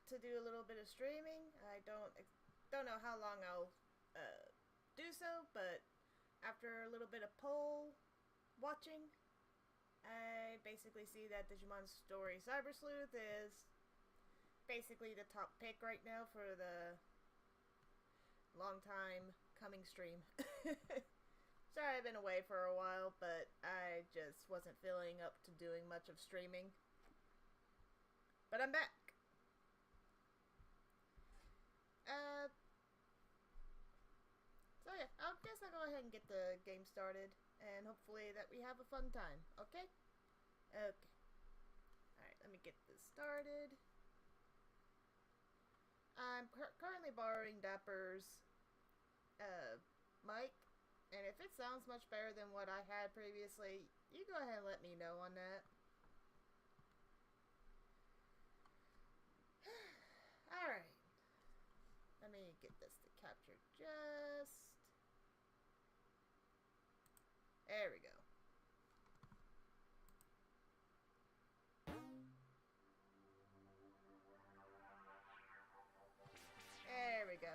to do a little bit of streaming. I don't know how long I'll do so, but after a little bit of poll watching, I basically see that Digimon Story Cyber Sleuth is basically the top pick right now for the long time coming stream. Sorry I've been away for a while, but I just wasn't feeling up to doing much of streaming. But I'm back. So yeah, I guess I'll go ahead and get the game started, and hopefully that we have a fun time, okay? Okay. Alright, let me get this started. I'm currently borrowing Dapper's mic, and if it sounds much better than what I had previously, you go ahead and let me know on that. Alright. Let me get this to capture just... There we go. There we go.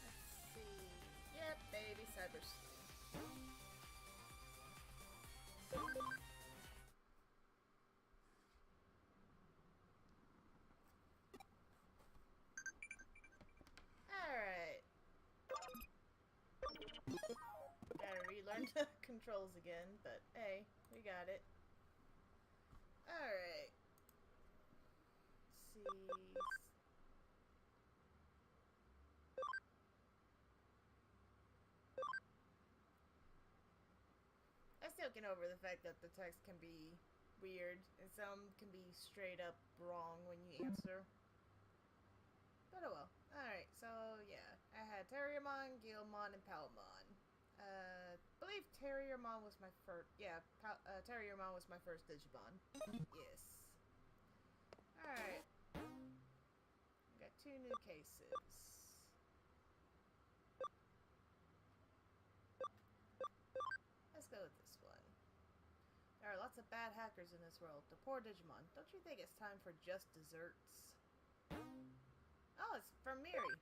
Let's see. Yep, baby Cyber Sleuth. Alright. Gotta relearn the controls again, but hey, we got it. Alright. Let's see. I still get over the fact that the text can be weird, and some can be straight up wrong when you answer. But oh well. Alright, so yeah. I had Terriermon, Guilmon, and Palmon. I believe Terriermon was my first... Yeah, Terriermon was my first Digimon. Yes. Alright. We got 2 new cases. Let's go with this one. There are lots of bad hackers in this world. The poor Digimon. Don't you think it's time for just desserts? Oh, it's from Miri.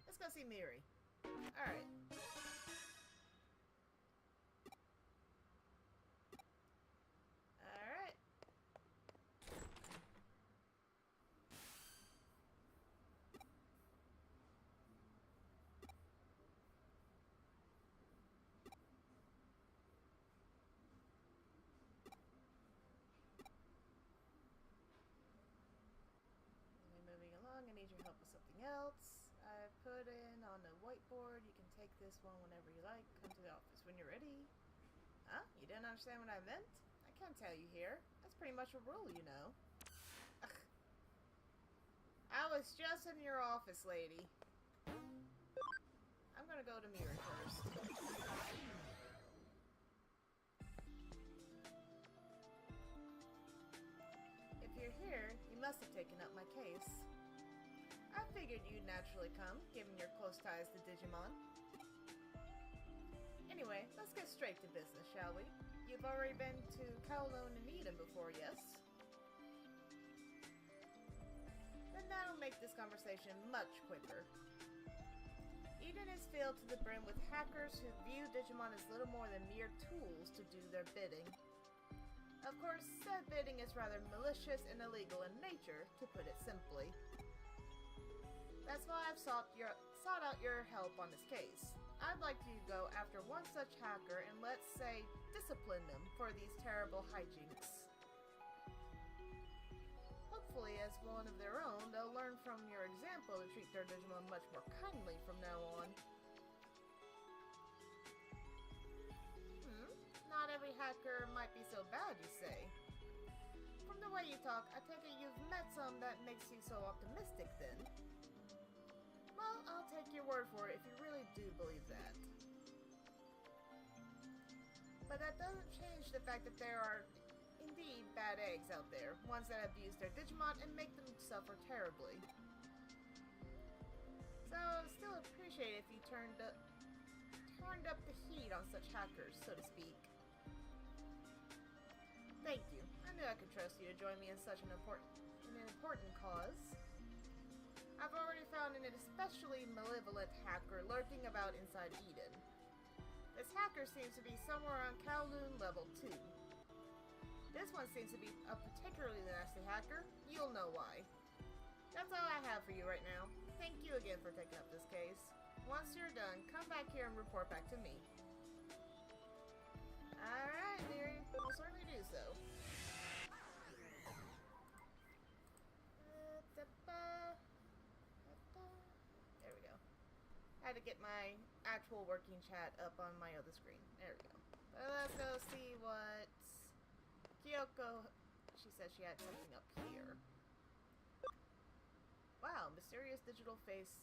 Let's go see Miri. Alright. Alright. Moving along, I need your help with something else. I've put in on the whiteboard. You can take this one whenever you like. Come to the office when you're ready. Huh? You didn't understand what I meant? I can't tell you here. That's pretty much a rule, you know. Ugh. I was just in your office, lady. I'm gonna go to Miri first. If you're here, you must have taken up my case. I figured you'd naturally come, given your close ties to Digimon. Anyway, let's get straight to business, shall we? You've already been to Kowloon and Eden before, yes? Then that'll make this conversation much quicker. Eden is filled to the brim with hackers who view Digimon as little more than mere tools to do their bidding. Of course, said bidding is rather malicious and illegal in nature, to put it simply. That's why I've sought sought out your help on this case. I'd like you to go after one such hacker and, let's say, discipline them for these terrible hijinks. Hopefully, as one of their own, they'll learn from your example to treat their Digimon much more kindly from now on. Not every hacker might be so bad, you say. From the way you talk, I take it you've met some that makes you so optimistic then. Well, I'll take your word for it if you really do believe that. But that doesn't change the fact that there are indeed bad eggs out there, ones that abuse their Digimon and make them suffer terribly. So, I would still appreciate it if you turned up the heat on such hackers, so to speak. Thank you. I knew I could trust you to join me in such an important cause. I've already found an especially malevolent hacker lurking about inside Eden. This hacker seems to be somewhere on Kowloon level 2. This one seems to be a particularly nasty hacker. You'll know why. That's all I have for you right now. Thank you again for taking up this case. Once you're done, come back here and report back to me. Alright, Miri. We'll certainly do so. There we go. I had to get my actual working chat up on my other screen. There we go. Let's go see what Kyoko... She said she had something up here. Wow, mysterious digital face.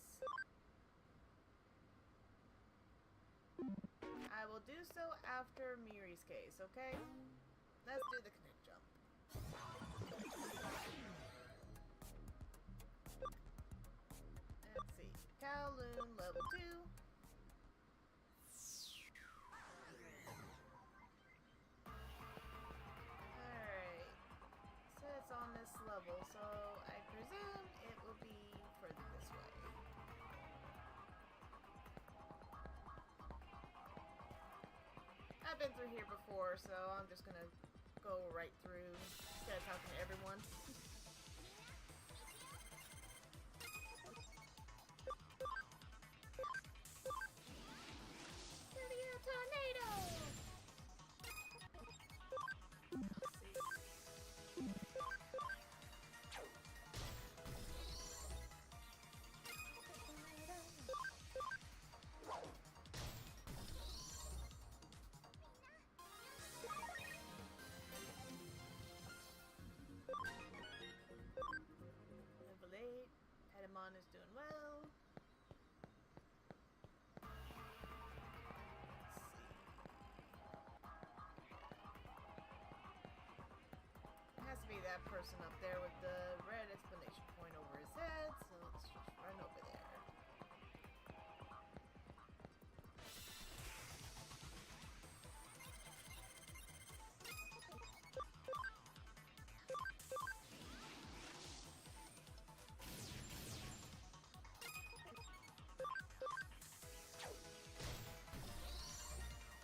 I will do so after Miri's case, okay? Let's do the connect jump. Let's see. Kowloon level 2. Alright. So it's on this level, so I presume it will be further this way. I've been through here before, so I'm just gonna go right through instead of talking to everyone. Tornado! Level 8. Digimon is doing well. Has to be that person up there with the red exclamation point over his head, so let's just run over there.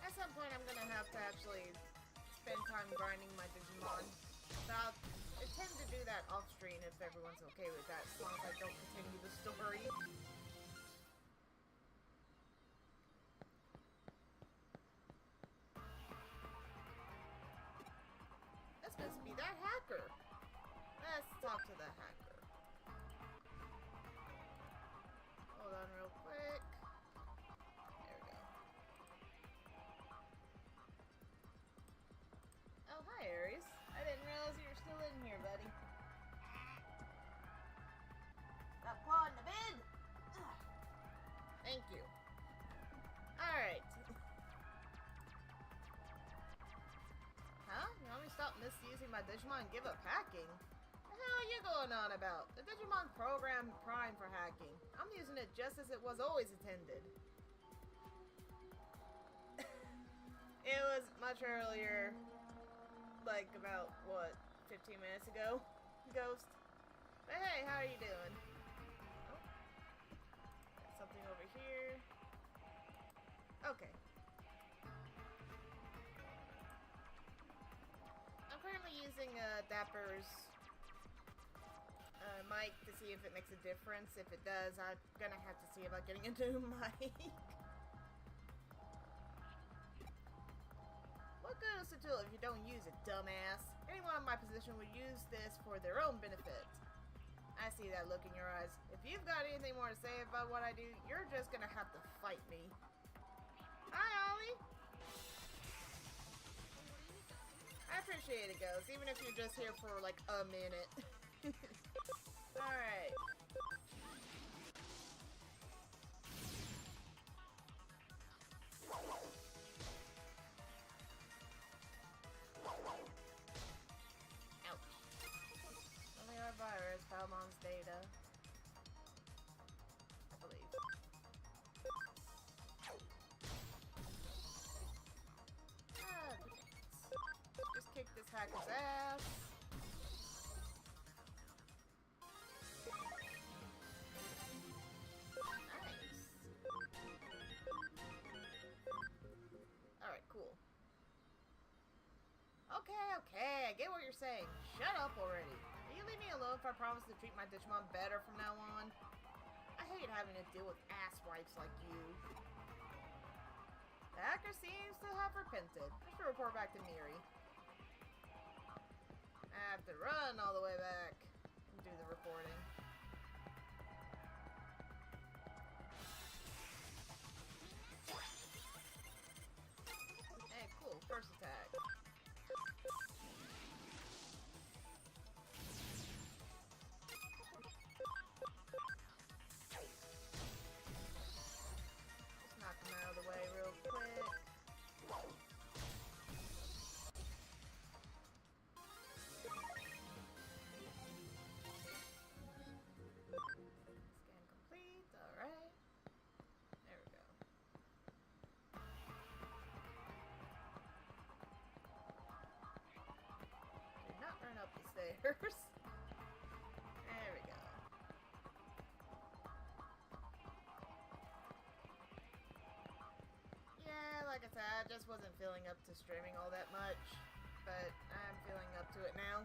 At some point I'm gonna have to actually spend time grinding my Digimon. So I'll intend to do that off screen if everyone's okay with that, as long as I don't continue the story. That's supposed to be that hacker. Let's talk to the hacker. Hold on real quick. There we go. Oh, hi, Aries. I didn't realize you were still in here, buddy. Stop clawing the bed! Thank you. Alright. Huh? You want me to stop misusing my Digimon and give up hacking? What the hell are you going on about? The Digimon program prime for hacking. I'm using it just as it was always intended. It was much earlier. Like about, what, 15 minutes ago? Ghost. But hey, how are you doing? Oh. Got something over here. Okay. I'm currently using Dapper's the mic to see if it makes a difference. If it does, I'm gonna have to see about getting a new mic. What good is a tool if you don't use it, dumbass? Anyone in my position would use this for their own benefit. I see that look in your eyes. If you've got anything more to say about what I do, you're just gonna have to fight me. Hi, Ollie! I appreciate it, Ghost, even if you're just here for like a minute. Alright. Ouch. Only our virus, Palmon's data. I believe. Just kick this hacker's ass. Nice. Alright, cool. Okay, I get what you're saying. Shut up already. Will you leave me alone if I promise to treat my Digimon better from now on? I hate having to deal with asswipes like you. The hacker seems to have repented. I should report back to Miri. I have to run all the way back and do the reporting. Hey, cool. First attack. Just knock him out of the way real quick. Scan complete. Alright. There we go. Do not run up the stairs. There we go. Yeah, like I said, I just wasn't feeling up to streaming all that much, but I'm feeling up to it now.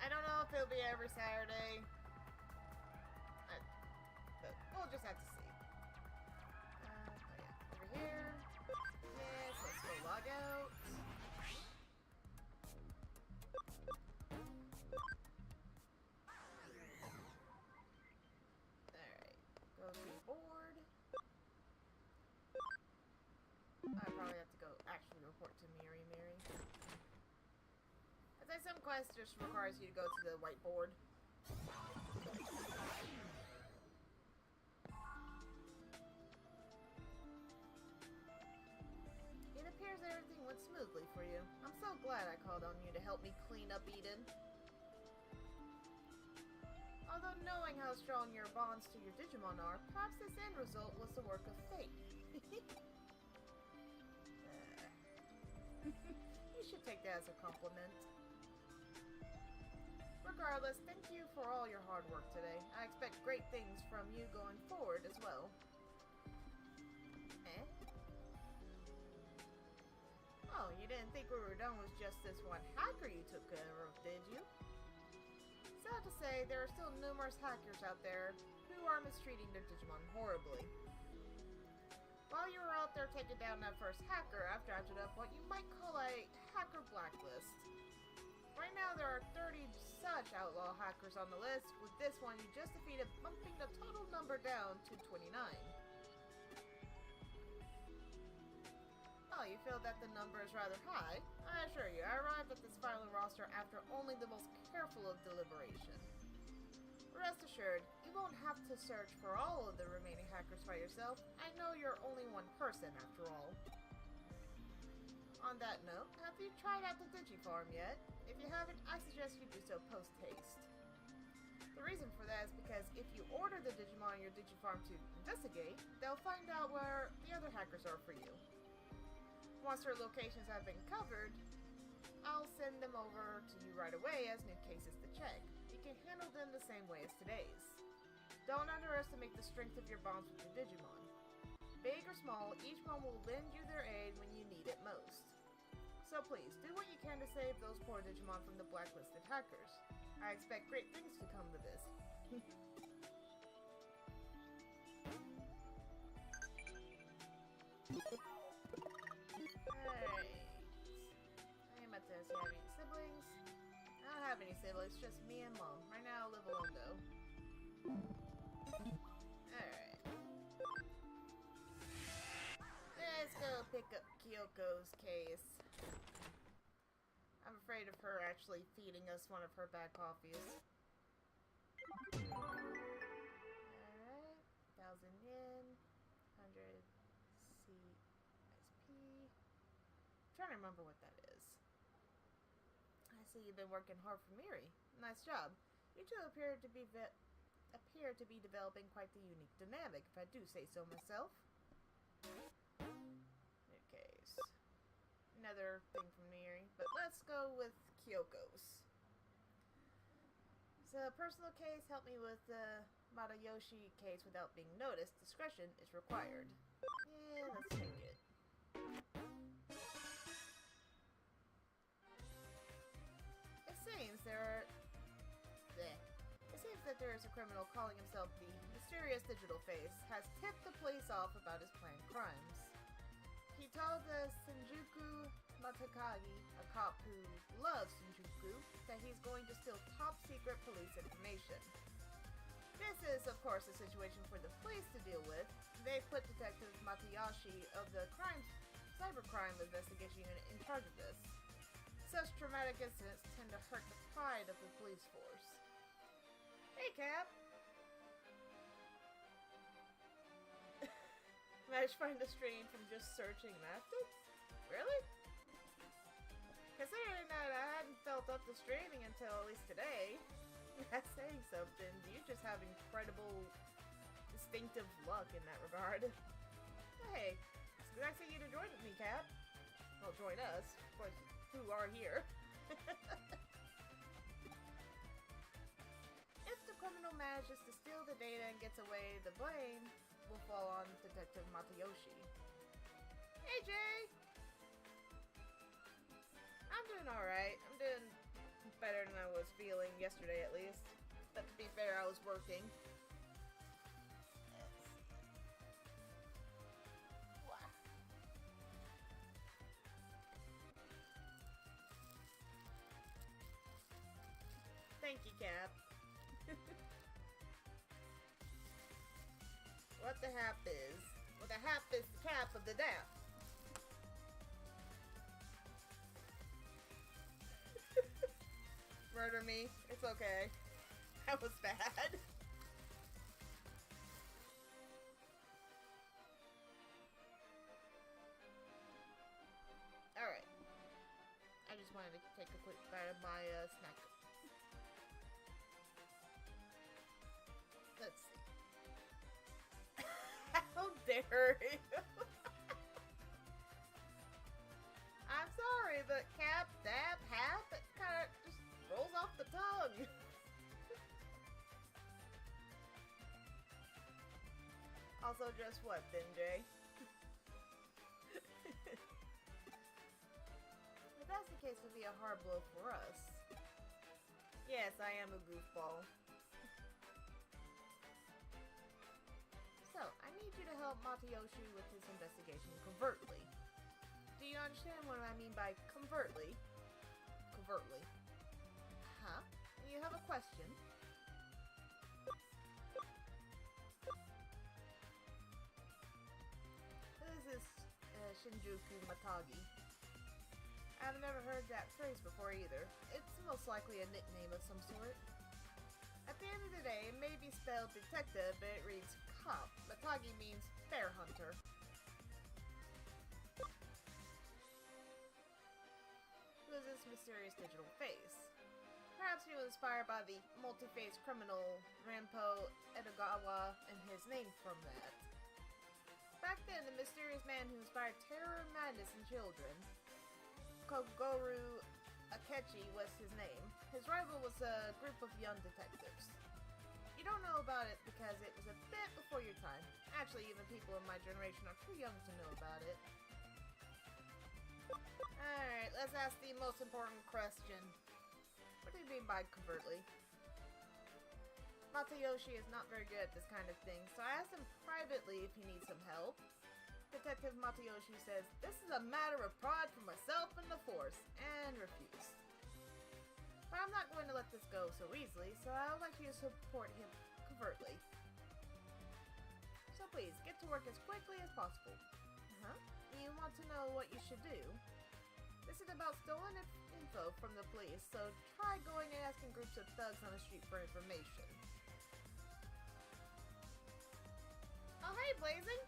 I don't know if it'll be every Saturday, but we'll just have to see. Oh yeah, over here. Yes, let's go log out. Alright, go to the board. I probably have to go actually report to Miri. I'd say some quests just requires you to go to the whiteboard. It appears everything went smoothly for you. I'm so glad I called on you to help me clean up Eden. Although knowing how strong your bonds to your Digimon are, perhaps this end result was the work of fate. You should take that as a compliment. Regardless, thank you for all your hard work today. I expect great things from you going forward as well. Eh? Oh, you didn't think we were done with just this one hacker you took care of, did you? Sad to say, there are still numerous hackers out there who are mistreating their Digimon horribly. While you were out there taking down that first hacker, I've drafted up what you might call a hacker blacklist. Right now there are 30 such outlaw hackers on the list. With this one you just defeated, bumping the total number down to 29. Oh, you feel that the number is rather high? I assure you, I arrived at this final roster after only the most careful of deliberation. Rest assured, you won't have to search for all of the remaining hackers by yourself. I know you're only one person after all. On that note, have you tried out the Digifarm yet? If you haven't, I suggest you do so post-haste. The reason for that is because if you order the Digimon on your Digifarm to investigate, they'll find out where the other hackers are for you. Once their locations have been covered, I'll send them over to you right away as new cases to check. You can handle them the same way as today's. Don't underestimate the strength of your bonds with your Digimon. Big or small, each one will lend you their aid when you need it most. So please, do what you can to save those poor Digimon from the blacklisted hackers. I expect great things to come to this. Alright. I am at this. You have any siblings? I don't have any siblings, just me and Mom. Right now I live alone though. Alright. Let's go pick up Kyoko's case. I'm afraid of her actually feeding us one of her bad coffees. Alright. 1,000 yen. 100 CSP. I'm trying to remember what that is. I see you've been working hard for Miri. Nice job. You two appear to be developing quite the unique dynamic, if I do say so myself. Okay, so another thing from Miri, but let's go with Kyoko's. So, personal case, help me with the Matayoshi case without being noticed. Discretion is required. Yeah, let's take it. It seems that there is a criminal calling himself the Mysterious Digital Face, has tipped the police off about his planned crimes. He told the Shinjuku Matakagi, a cop who loves Shinjuku, that he's going to steal top-secret police information. This is, of course, a situation for the police to deal with. They've put Detective Matayoshi of the cybercrime investigation unit in charge of this. Such traumatic incidents tend to hurt the pride of the police force. Hey, Cap! Managed to find the stream from just searching methods? Really? Considering that I hadn't felt up to streaming until at least today, that's saying something. You just have incredible, distinctive luck in that regard. Hey, it's nice of you to join me, Cap. Well, join us, of course, who are here. If the criminal manages to steal the data and gets away, the blame will fall on Detective Matayoshi. Hey, Jay! I'm doing alright. I'm doing better than I was feeling yesterday, at least. But to be fair, I was working. Thank you, Cap. What the hap is? Well, the hap is the cap of the dap. Murder me. It's okay. That was bad. Alright. I just wanted to take a quick bite of my snack. Let's see. How dare you? I'm sorry, but cap, dab, hap, it kind of just rolls off the tongue. Also, just what then, Jay? If that's the case, it would be a hard blow for us. Yes, I am a goofball. So, I need you to help Matayoshi with his investigation covertly. Do you understand what I mean by covertly? Covertly. Huh? You have a question? This is Shinjuku Matagi. I've never heard that phrase before either. It's most likely a nickname of some sort. At the end of the day, it may be spelled detective, but it reads cop. Matagi means bear hunter. Who is this mysterious digital face? Perhaps he was inspired by the multi-faced criminal Rampo Edogawa and his name from that. Back then, the mysterious man who inspired terror and madness in children, Kogoro Akechi was his name. His rival was a group of young detectives. You don't know about it because it was a bit before your time. Actually, even people in my generation are too young to know about it. Alright, let's ask the most important question. What do you mean by covertly? Matayoshi is not very good at this kind of thing, so I asked him privately if he needs some help. Detective Matayoshi says, "This is a matter of pride for myself and the force," and refused. But I'm not going to let this go so easily, so I would like you to support him covertly. So please, get to work as quickly as possible. You want to know what you should do? This is about stolen info from the police, so try going and asking groups of thugs on the street for information. Oh, hey, Blazing!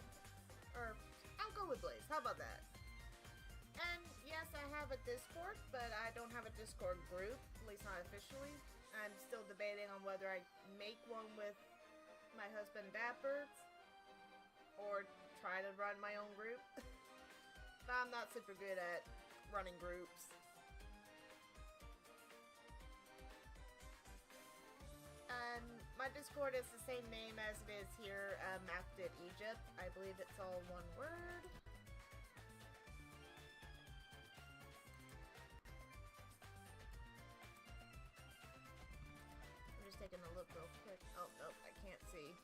Or, I'll go with Blaze. How about that? And yes, I have a Discord, but I don't have a Discord group, at least not officially. I'm still debating on whether I make one with my husband Dapper, or try to run my own group. But I'm not super good at running groups. My Discord is the same name as it is here, Mapped at Egypt. I believe it's all one word. I'm just taking a look real quick. Oh, nope, I can't see.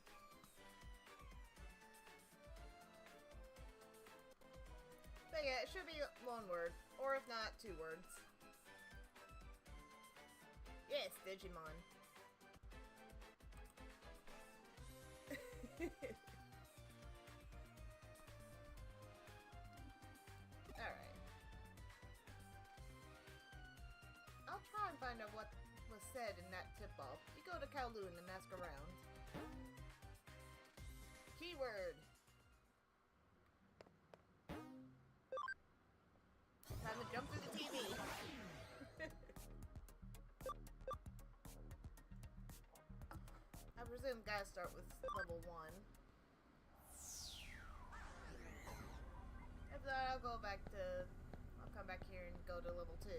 But yeah, it should be one word, or if not, 2 words. Yes, Digimon. Alright. I'll try and find out what was said in that tip-off. You go to Kowloon and ask around. Keyword. Time to jump through the TV. I presume guys start with level 1. If not, I'll come back here and go to level 2.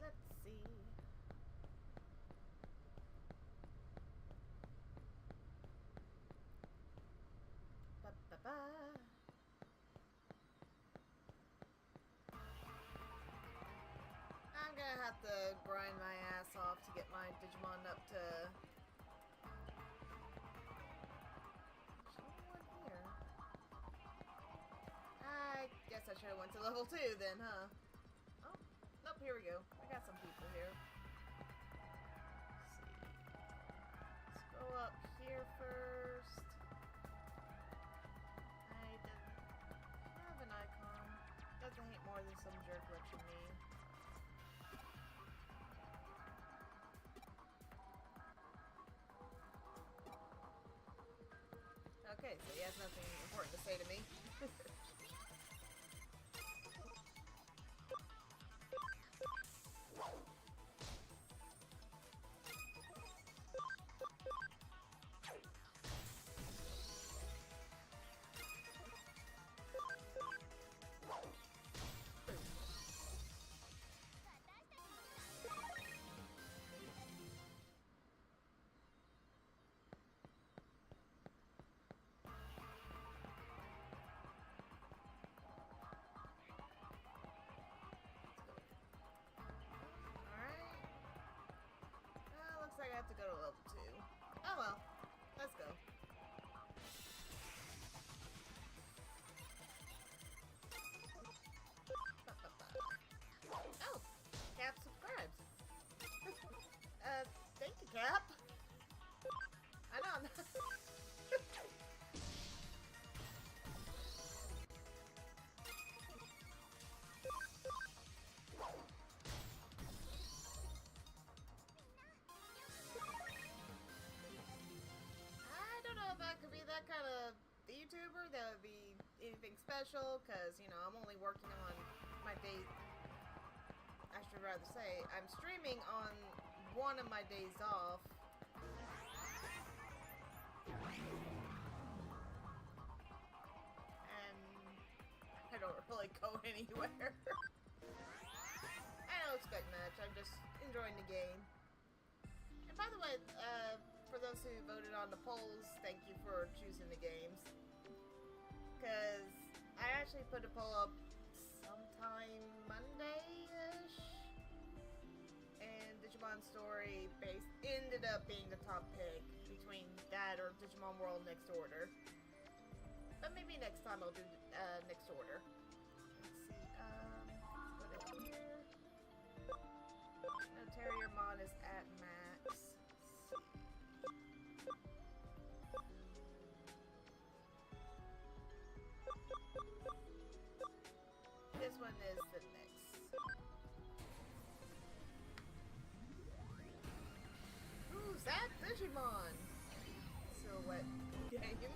Let's see. Ba-ba-ba. I'm gonna have to grind my ass off to get my Digimon up to... Here. I guess I should have went to level 2 then, huh? Oh, nope, here we go. I got some people here. Let's see. Let's go up here first. I didn't have an icon. Doesn't hate more than some jerk watching me. Okay, so he has nothing important to say to me. I have to go to level 2. Oh well. Let's go. Oh! Cap subscribes. Thank you, Cap. I know I'm not... YouTuber that would be anything special, because, you know, I'm only working on my days. I should rather say, I'm streaming on one of my days off. And I don't really go anywhere. I don't expect much, I'm just enjoying the game. And by the way, for those ones who voted on the polls, thank you for choosing the games. Because I actually put a poll up sometime Monday-ish, and Digimon Story base ended up being the top pick between that or Digimon World Next Order. But maybe next time I'll do Next Order. Let's see, let's go down here. No, Terriermon is at max. This one is the next. Who's that Digimon? Silhouette game.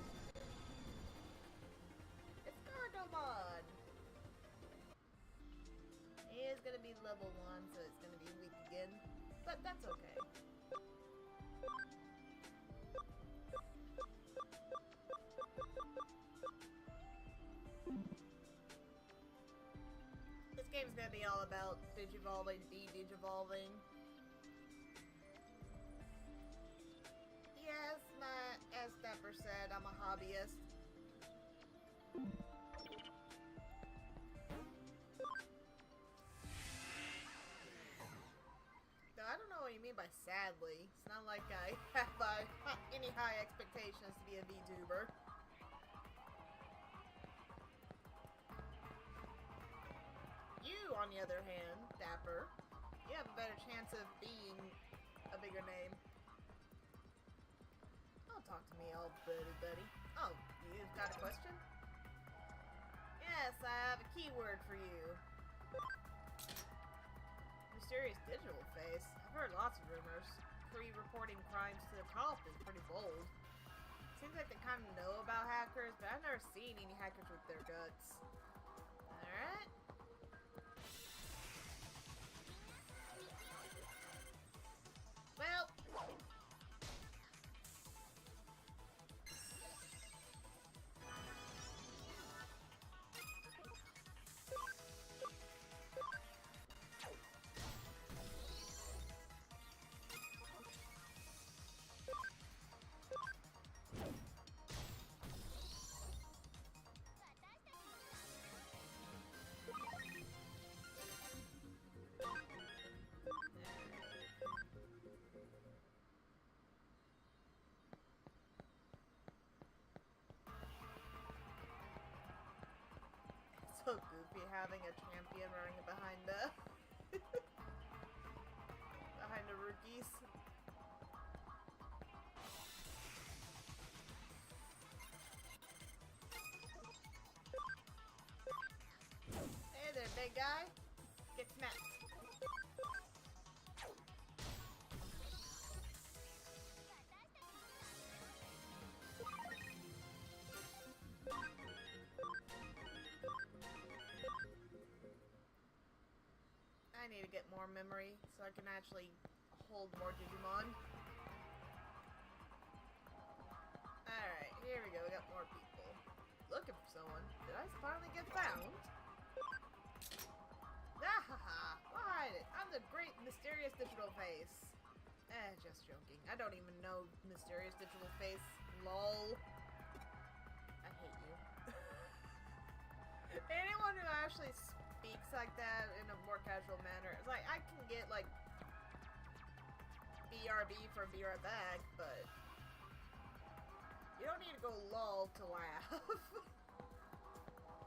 It's Gargomon. He is gonna be level 1, so it's gonna be weak again. But that's okay. This game's gonna be all about digivolving, de-digivolving. Yes, as Dapper said, I'm a hobbyist. Though I don't know what you mean by sadly. It's not like I have any high expectations to be a VTuber. You, on the other hand, Dapper, you have a better chance of being a bigger name. Don't talk to me all buddy. Oh, you've got a question? Yes, I have a keyword for you. Mysterious digital face. I've heard lots of rumors. Pre-reporting crimes to the cops is pretty bold. Seems like they kind of know about hackers, but I've never seen any hackers with their guts. Alright. Well. So goofy having a champion running behind the behind the rookies. Hey there, big guy. Get smacked. I need to get more memory so I can actually hold more Digimon. Alright, here we go. We got more people. Looking for someone. Did I finally get found? Ah-ha-ha! Why hide it? I'm the great mysterious digital face. Just joking. I don't even know mysterious digital face. LOL. I hate you. Anyone who actually speaks like that in a more casual manner. It's like, I can get, like, BRB for be right back, but you don't need to go lol to laugh.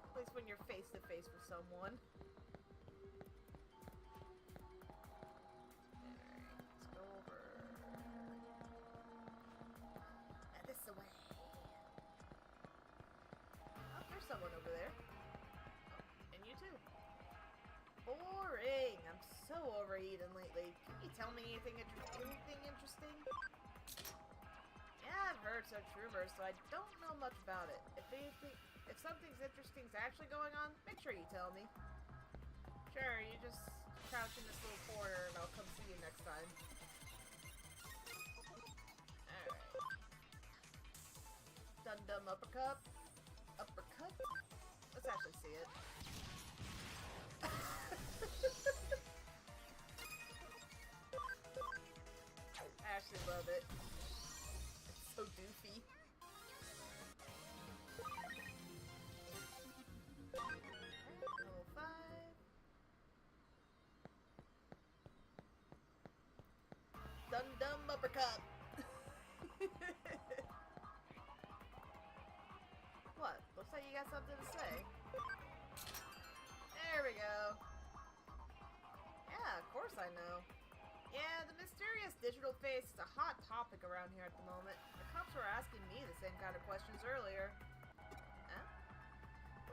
At least when you're face to face with someone. Alright, let's go over. And this way. Oh, there's someone over there. Oh, and you too. Boring! I'm so overeaten lately. Can you tell me anything interesting? Yeah, I've heard such rumors, so I don't know much about it. If something's interesting is actually going on, make sure you tell me. Sure, you just crouch in this little corner and I'll come see you next time. Alright. Dum-dum uppercut. Uppercut? Let's actually see it. I actually love it. So doofy. Level 5. Dum uppercut. What? Looks like you got something to say. There we go. Yeah, of course I know. Yeah, the mysterious digital face is a hot topic around here at the moment. The cops were asking me the same kind of questions earlier. Huh?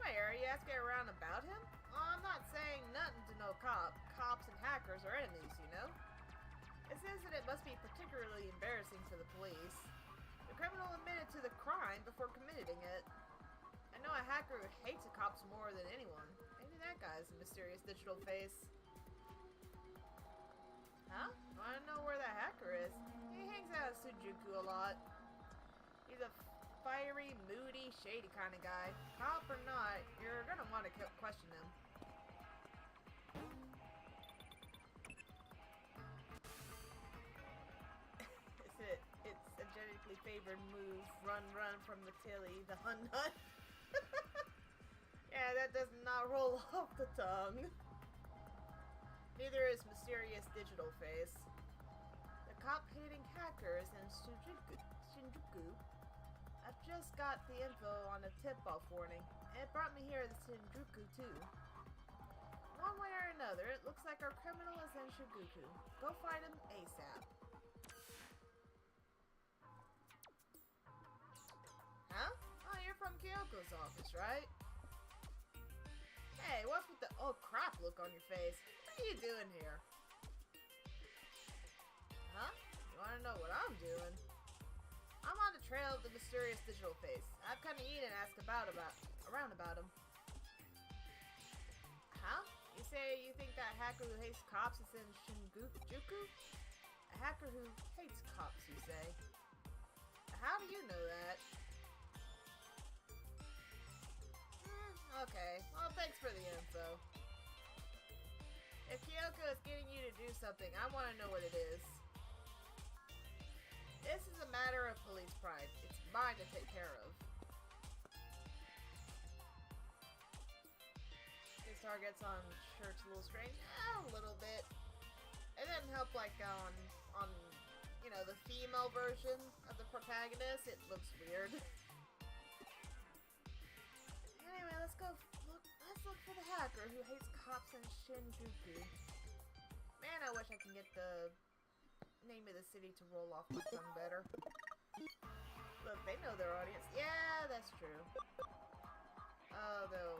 Wait, are you asking around about him? Well, I'm not saying nothing to no cop. Cops and hackers are enemies, you know? It says that it must be particularly embarrassing for the police. The criminal admitted to the crime before committing it. I know a hacker who hates the cops more than anyone. Maybe that guy's a mysterious digital face. Huh? I don't know where that hacker is. He hangs out at Shinjuku a lot. He's a fiery, moody, shady kind of guy. Cop or not, you're gonna want to question him. It's a genetically favored move. Run from the tilly, the hun. Yeah, that does not roll off the tongue. Neither is mysterious digital face. The cop-hating hackers in Shinjuku. I've just got the info on a tip-off warning. It brought me here to Shinjuku too. One way or another, it looks like our criminal is in Shinjuku. Go find him ASAP. Huh? Oh, you're from Kyoko's office, right? Hey, what's with the oh crap look on your face? What are you doing here? Huh? You wanna know what I'm doing? I'm on the trail of the mysterious digital face. I've come to eat and ask around about him. Huh? You say you think that hacker who hates cops is in Shinjuku? A hacker who hates cops, you say? How do you know that? Okay, well thanks for the info. If Kyoko is getting you to do something, I want to know what it is. This is a matter of police pride. It's mine to take care of. His target's on shirt's a little strange. A little bit. It doesn't help like on you know, the female version of the protagonist. It looks weird. Anyway, let's look for the hacker who hates cops in Shinjuku. Man, I wish I could get the name of the city to roll off my tongue better. Look, they know their audience. Yeah, that's true. Although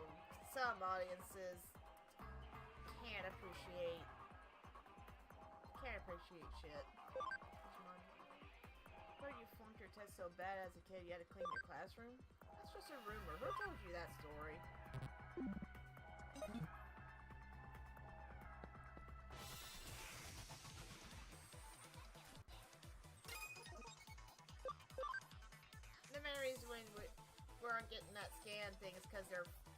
some audiences can't appreciate shit. Digimon. Where you flunked your test so bad as a kid you had to clean your classroom? That's just a rumor. Who told you that story? The main reason we weren't getting that scan thing is because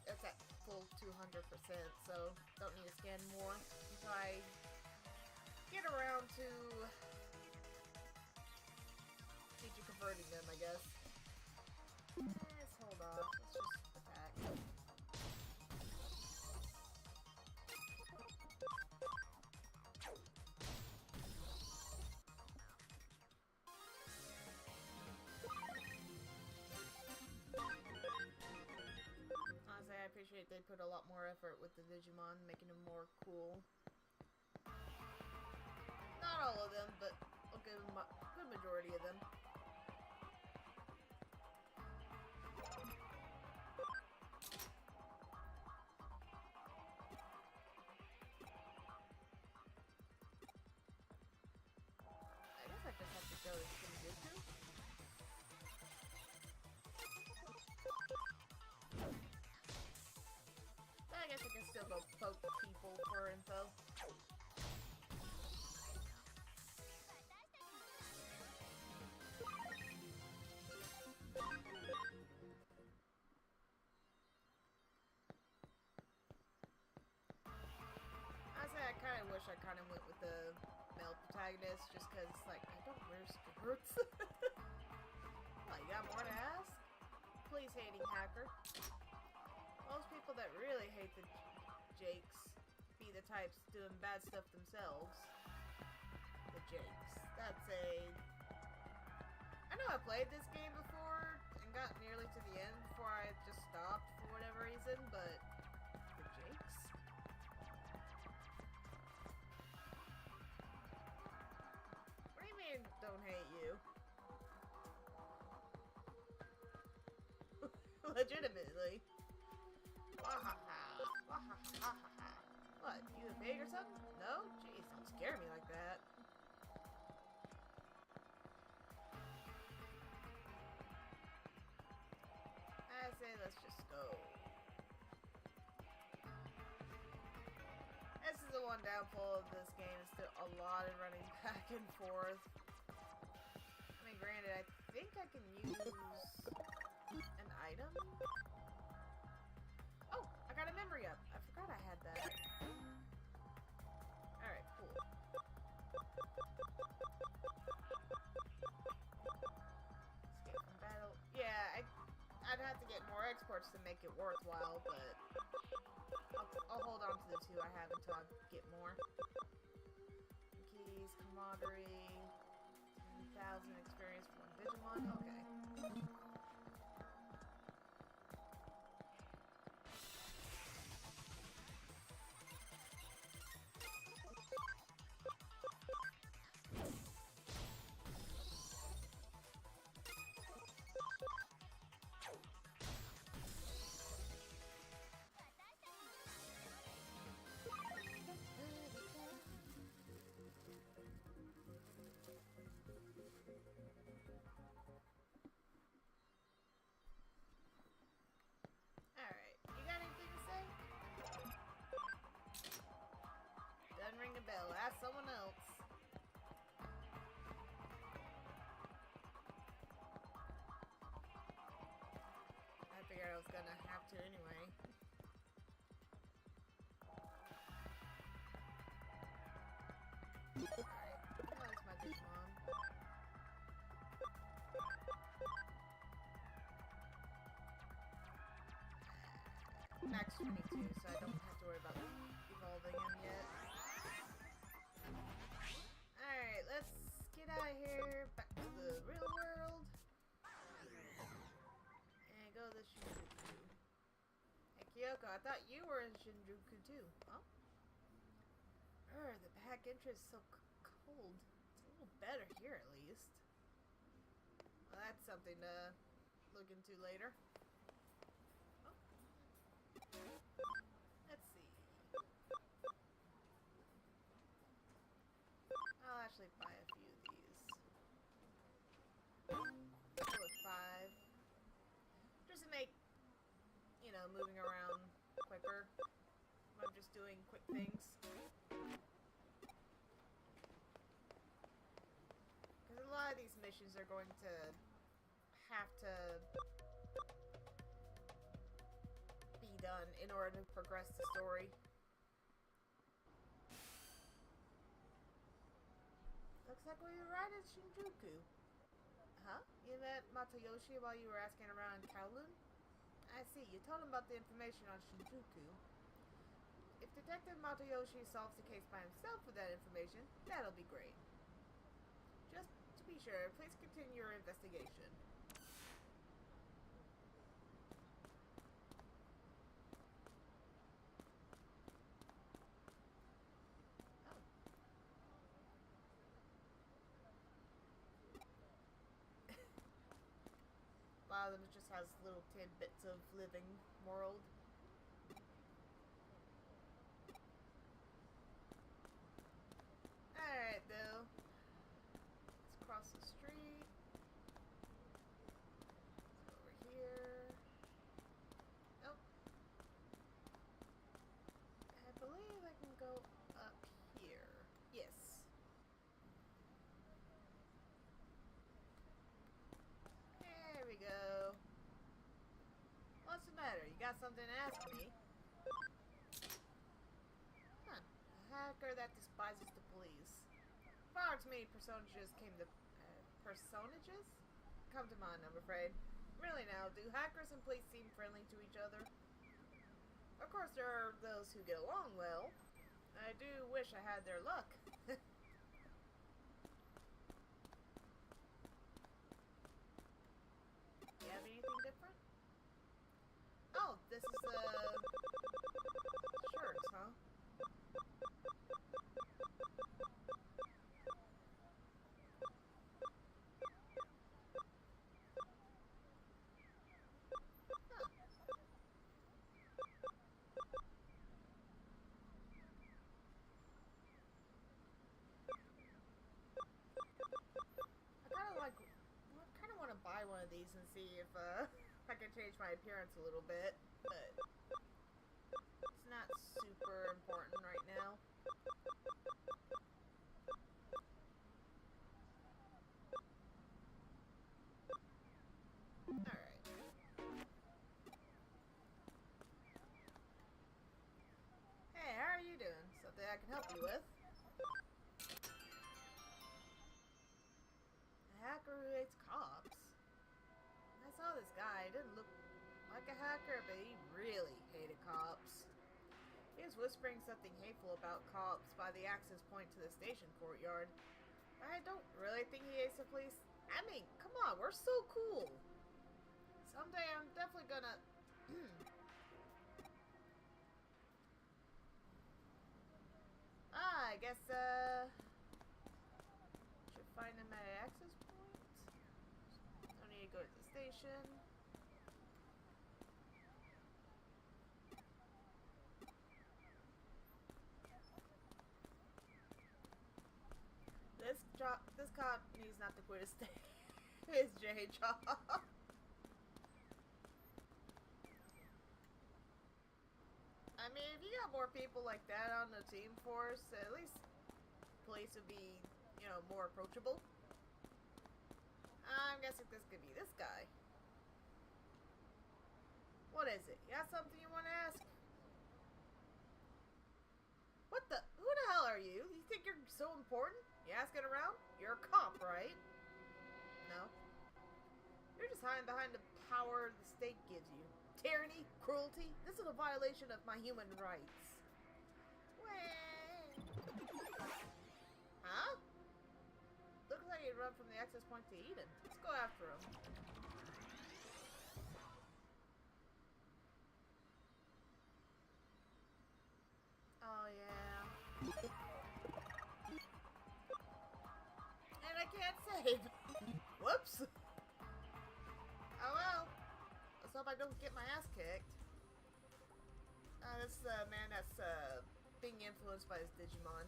it's at full 200%, so don't need to scan more until I get around to converting them, I guess. Let's hold off. Let's just attack. Honestly, I appreciate they put a lot more effort with the Digimon, making them more cool. Not all of them, but a good majority of them. I guess I just have to go to Shinjuku. I guess I can still go poke people for info. Honestly, I kind of wish I kind of went with the male protagonist just because, like, I don't wear skirts. Most people that really hate the Jakes be the types doing bad stuff themselves. The Jakes. That's a... I know I played this game before and got nearly to the end before I just stopped for whatever reason, but... The Jakes? What do you mean, don't hate you? Legitimately. What, you a pig or something? No? Jeez, don't scare me like that. I say let's just go. This is the one downfall of this game, is still a lot of running back and forth. I mean, granted, I think I can use an item? Oh, I got a memory up. I forgot I had that. Alright, cool. Escape from battle. Yeah, I'd have to get more exports to make it worthwhile, but I'll hold on to the two I have until I get more. Keys, camaraderie, 10,000 experience for one Digimon. Okay. Alright, you got anything to say? Doesn't ring a bell. Ask someone else. I figured I was gonna have to anyway. Alright, that's my Digimon. Max 22, so I don't have to worry about evolving him yet. Alright, let's get out of here, back to the real world. And go to Shinjuku. Hey Kyoko, I thought you were in Shinjuku too. Oh? The back entrance is so cold. It's a little better here at least. Well, that's something to look into later. Let's see. I'll actually buy a few of these. Go with 5. Just to make, you know, moving around quicker. I'm just doing quick things. Because a lot of these missions are going to have to done in order to progress the story. Looks like we were right at Shinjuku. Huh? You met Matayoshi while you were asking around Kowloon? I see. You told him about the information on Shinjuku. If Detective Matayoshi solves the case by himself with that information, that'll be great. Just to be sure, please continue your investigation. A lot of them just has little tidbits of living world. Alright, though. Let's cross the street. Over here. Oh. I believe I can go up here. Yes. There we go. What's the matter? You got something to ask me? Huh. A hacker that despises the police. Far too many personages come to mind, I'm afraid. Really now, do hackers and police seem friendly to each other? Of course, there are those who get along well. I do wish I had their luck. You have anything different? Oh, this is the shirts, huh? I kind of want to buy one of these and see if I can change my appearance a little bit, but it's not super important right now. Alright. Hey, how are you doing? Something I can help you with? A hacker who hates cops? I saw this guy. He didn't look like a hacker, but he really hated cops. He was whispering something hateful about cops by the access point to the station courtyard. I don't really think he hates the police. I mean, come on, we're so cool. Someday I'm definitely gonna... I guess, should find him at an access point. Don't need to go to the station. This cop needs not to quit his J job. I mean, if you got more people like that on the team force, at least police would be, you know, more approachable. I'm guessing this could be this guy. What is it? You got something you want to ask? What the? Who the hell are you? You think you're so important? You asking around? You're a cop, right? No. You're just hiding behind the power the state gives you. Tyranny, cruelty, this is a violation of my human rights. Huh? Looks like he'd run from the access point to Eden. Let's go after him. Oh yeah. And I can't save. Whoops. Oh well. Let's hope I don't get my ass kicked. This man that's being influenced by his Digimon.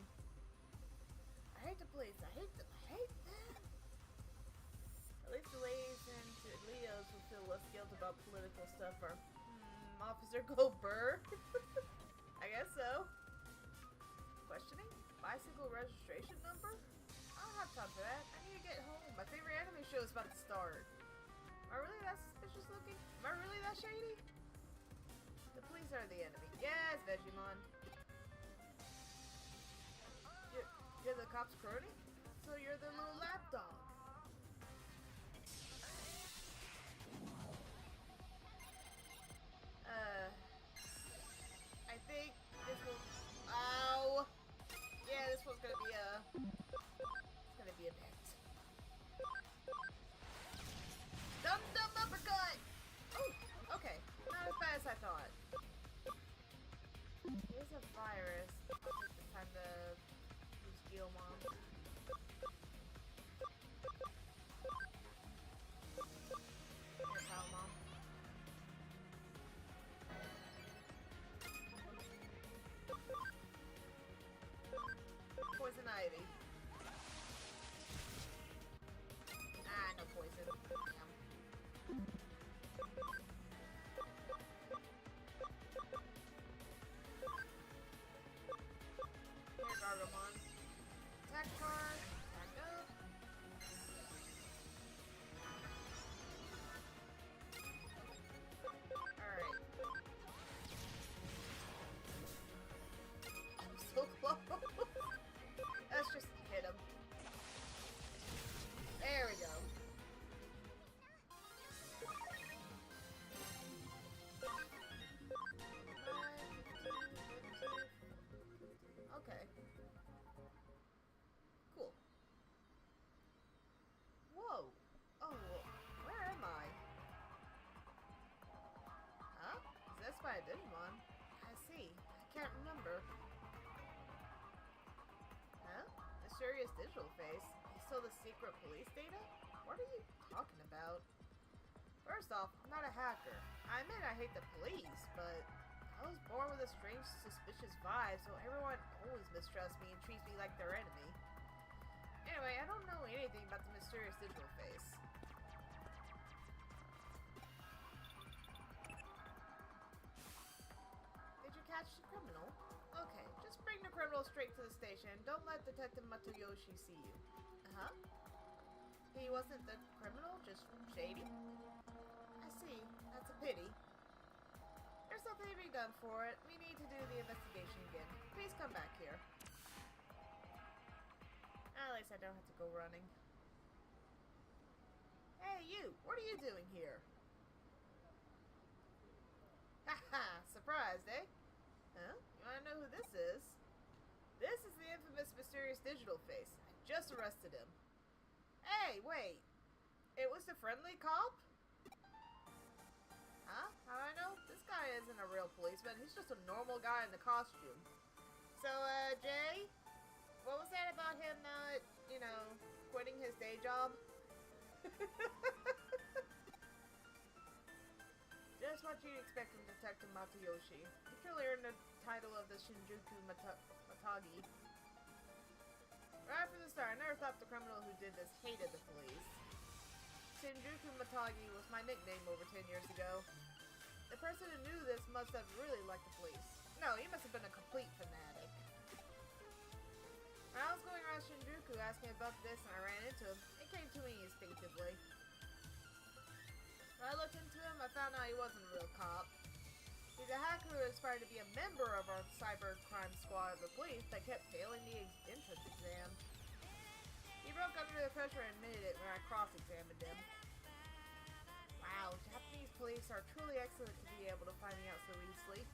I hate the police. I hate them. I hate them. At least the ladies and Leos will feel less guilt about political stuff. Or Officer Goldberg. I guess so. Questioning? Bicycle registration number? I don't have time for that. I need to get home. My favorite anime show is about to start. Am I really that suspicious looking? Am I really that shady? The police are the enemy. Yes, Digimon. You're the cop's crony? So you're the little lapdog. I think this will... Ow! Yeah, this one's gonna be a... It's gonna be a bit. Dum dum uppercut! Oh, okay. Not as bad as I thought. There's a virus. I'll take the time to use Digimon. can't remember. Huh? Mysterious digital face? You stole the secret police data? What are you talking about? First off, I'm not a hacker. I admit I hate the police, but I was born with a strange, suspicious vibe, so everyone always mistrusts me and treats me like their enemy. Anyway, I don't know anything about the mysterious digital face. Did you catch the criminal? Okay, just bring the criminal straight to the station. Don't let Detective Matsuyoshi see you. Uh-huh. He wasn't the criminal, just shady? I see. That's a pity. There's nothing to be done for it. We need to do the investigation again. Please come back here. At least I don't have to go running. Hey, you! What are you doing here? Haha! Surprised, eh? Huh? You wanna know who this is? This is the infamous mysterious digital face. I just arrested him. Hey, wait! It was the friendly cop? Huh? How do I know? This guy isn't a real policeman. He's just a normal guy in the costume. So, Jay? What was that about him not, you know, quitting his day job? Just what you'd expect from Detective Matsuyoshi. He truly earned the title of the Shinjuku Matagi. Right from the start, I never thought the criminal who did this hated the police. Shinjuku Matagi was my nickname over 10 years ago. The person who knew this must have really liked the police. No, he must have been a complete fanatic. When I was going around Shinjuku asking about this and I ran into him, it came to me instinctively. When I looked into him, I found out he wasn't a real cop. He's a hacker who aspired to be a member of our cyber crime squad of the police that kept failing the entrance exam. He broke under the pressure and admitted it when I cross-examined him. Wow, Japanese police are truly excellent to be able to find me out so easily.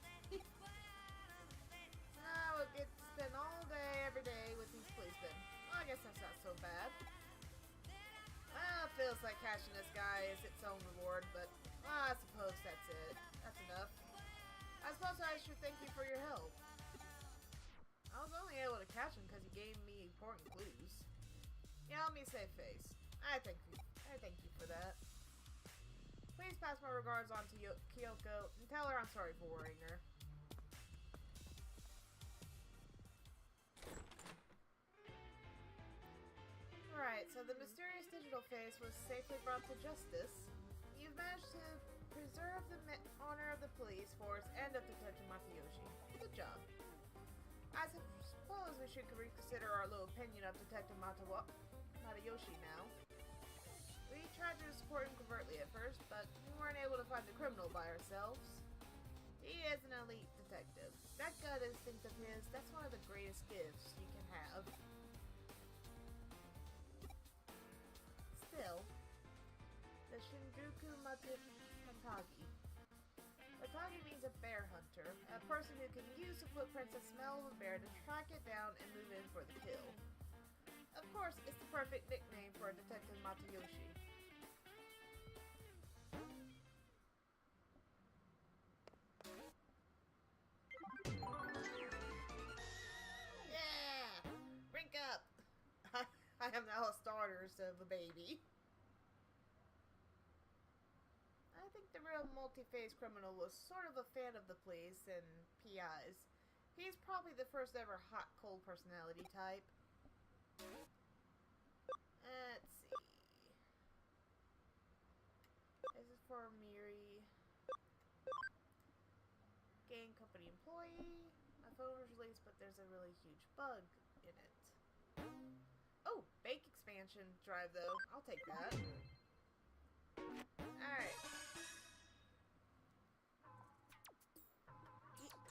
I would get to spend all day, every day with these policemen. Well, I guess that's not so bad. Well, it feels like catching this guy is its own reward, but well, I suppose that's it. That's enough. I suppose I should thank you for your help. I was only able to catch him because he gave me important clues. You helped me save face. I thank you for that. Please pass my regards on to Kyoko and tell her I'm sorry for worrying her. Alright, so the mysterious digital face was safely brought to justice. You've managed to preserve the honor of the police force and of Detective Matsuyoshi. Good job. I suppose we should reconsider our little opinion of Detective Matsuyoshi now. We tried to support him covertly at first, but we weren't able to find the criminal by ourselves. He is an elite detective. That gut instinct of his, that's one of the greatest gifts you can have. Still, the Shinjuku Matagi. Matagi means a bear hunter, a person who can use the footprints and smell of a bear to track it down and move in for the kill. Of course, it's the perfect nickname for Detective Matsuyoshi. Yeah! Drink up! I am now a starter of a baby. I think the real multi-phase criminal was sort of a fan of the police and PIs. He's probably the first ever hot-cold personality type. Let's see. This is for Miri. Game company employee. My phone was released, but there's a really huge bug in it. Oh, bake expansion drive though. I'll take that. Alright.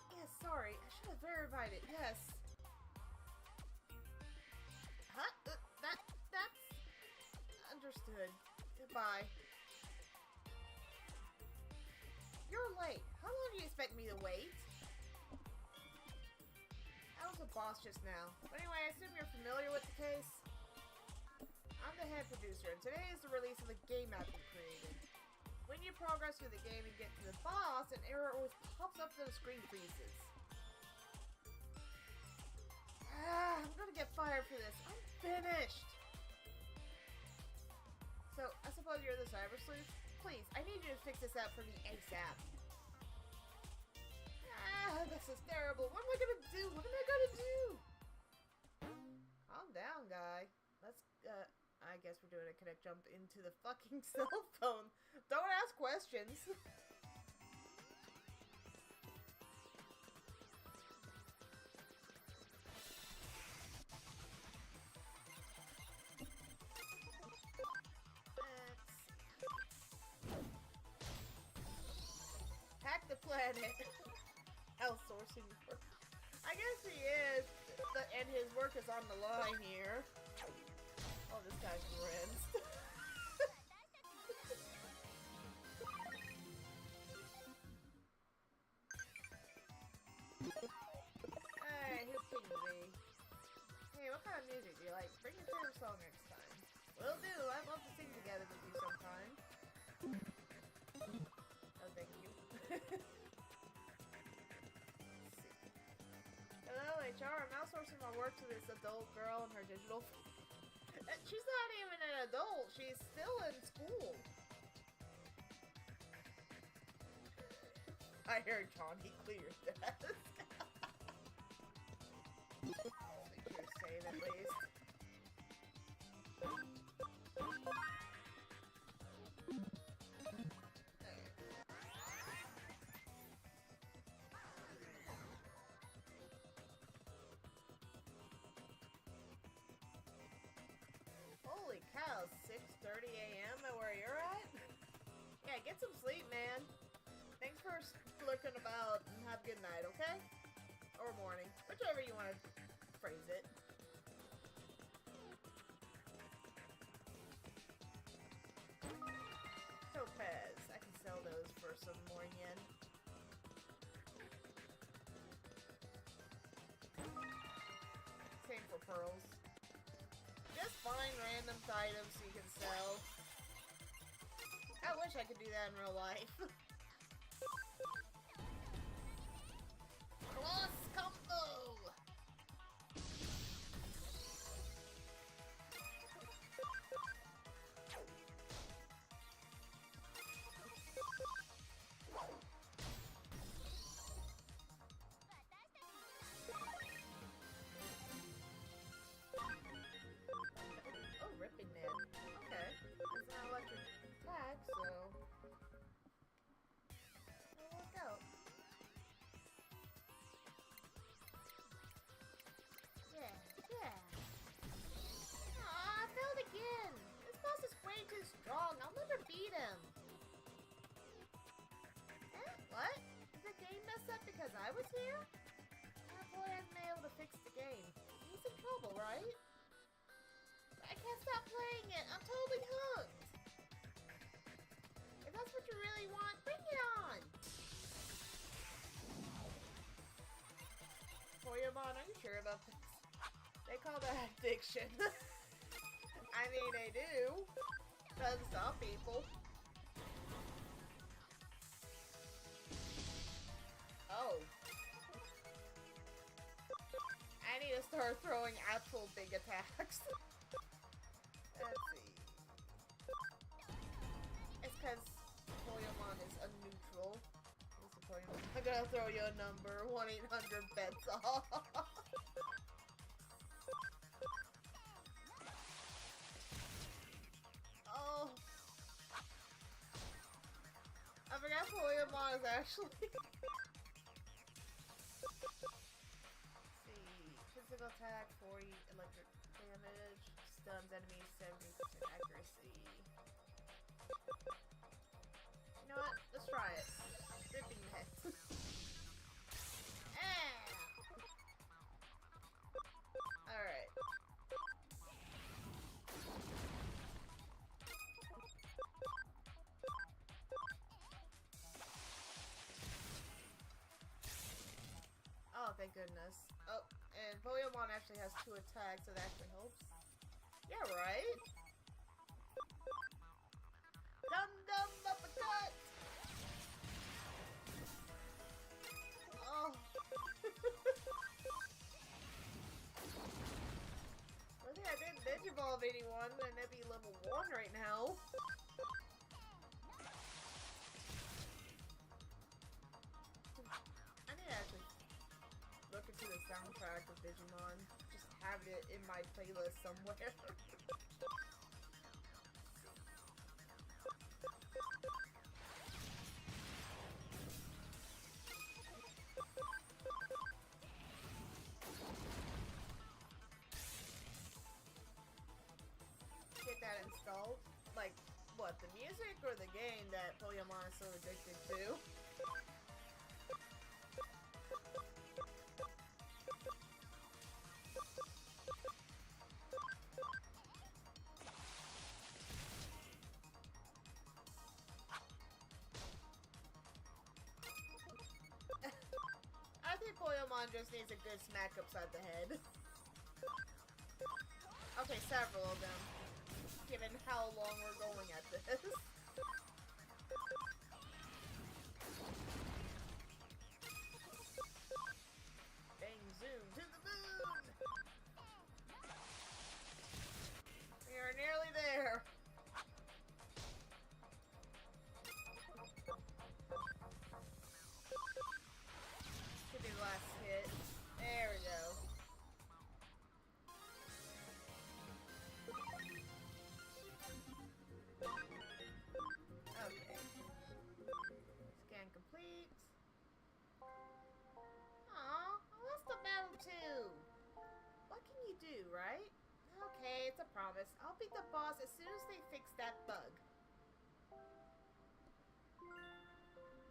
Yes, sorry. I should have verified it. Yes. Huh? That's... Understood. Goodbye. You're late. How long do you expect me to wait? I was a boss just now. But anyway, I assume you're familiar with the case? I'm the head producer, and today is the release of the game map we created. When you progress through the game and get to the boss, an error always pops up and the screen freezes. Ah, I'm gonna get fired for this. I'm finished. So, I suppose you're the cyber sleuth? Please, I need you to fix this out for me ASAP. Ah, this is terrible. What am I gonna do? What am I gonna do? Calm down, guy. Let's, I guess we're doing a connect jump into the fucking cell phone. Don't ask questions. Hack the planet. Outsourcing work. I guess he is, and his work is on the line here. Oh, this guy's rinsed. Hey, who pinged me? Hey, what kind of music do you like? Bring your favorite song next time. Will do. I'd love to sing together with you sometime. Oh, thank you. Hello, HR. I'm outsourcing my work to this adult girl and her digital. She's not even an adult. She's still in school. I heard Johnny clear your desk. Make sure to save at least. Holy cow, 6:30 a.m. at where you're at? Yeah, get some sleep, man. Thanks for lurking about and have a good night, okay? Or morning, whichever you want to phrase it. Topaz, I can sell those for some more yen. Same for pearls. Just find random items you can sell. I wish I could do that in real life. Cross combo! Oh, ripping man. Okay. It's an electric tag, so it'll work out. Yeah. Aw, I failed again. This boss is way too strong. I'll never beat him. Eh? What? Did the game mess up because I was here? That boy hasn't been able to fix the game. He's in trouble, right? I can't stop playing it. I'm totally hooked. If that's what you really want, bring it on. Toyamon, are you sure about this? They call that addiction. I mean, they do. Doesn't stop people. Oh. I need to start throwing actual big attacks. Let's see. It's because Toyamon is a neutral. I'm gonna throw you a number. 1-800-BETS off. Oh. I forgot Toyamon is actually... see. Physical attack, 40 electric damage. Stuns enemies, 70% accuracy. You know what? Let's try it. Ripping heads. Alright. Oh, thank goodness. Oh, and Toyamon actually has 2 attacks, so that actually helps. Yeah, right? Dum-dum uppercut! Oh. evolve anyone, and that'd be level 1 right now. I need to actually look into the soundtrack of Digimon. Just have it in my playlist somewhere. Get that installed. Like, what, the music or the game that Pokemon is so addicted to? I think Pokemon just needs a good smack upside the head. Okay, several of them. Given how long we're going at this. Bang zoom to the moon! We are nearly there. Should be the last hit. There we go. Okay. Scan complete. Aw, I lost the battle too. What can you do, right? Okay, it's a promise. I'll beat the boss as soon as they fix that bug.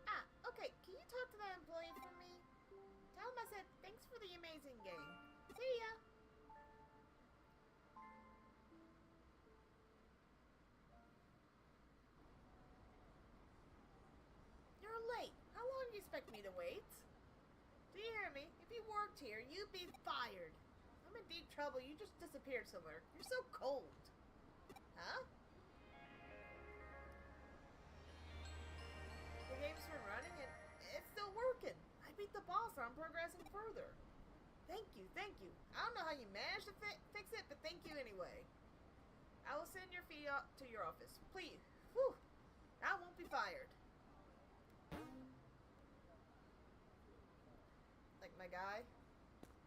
Ah, okay. Can you talk to that employee for me? Tell him I said thanks for the amazing game. See ya! You're late. How long do you expect me to wait? Do you hear me? If you worked here, you'd be fired. I'm in deep trouble. You just disappeared somewhere. You're so cold. Huh? The game's been running and it's still working. I beat the boss and I'm progressing further. Thank you, thank you. I don't know how you managed to fix it, but thank you anyway. I will send your fee up to your office. Please. Whew. I won't be fired. Like my guy.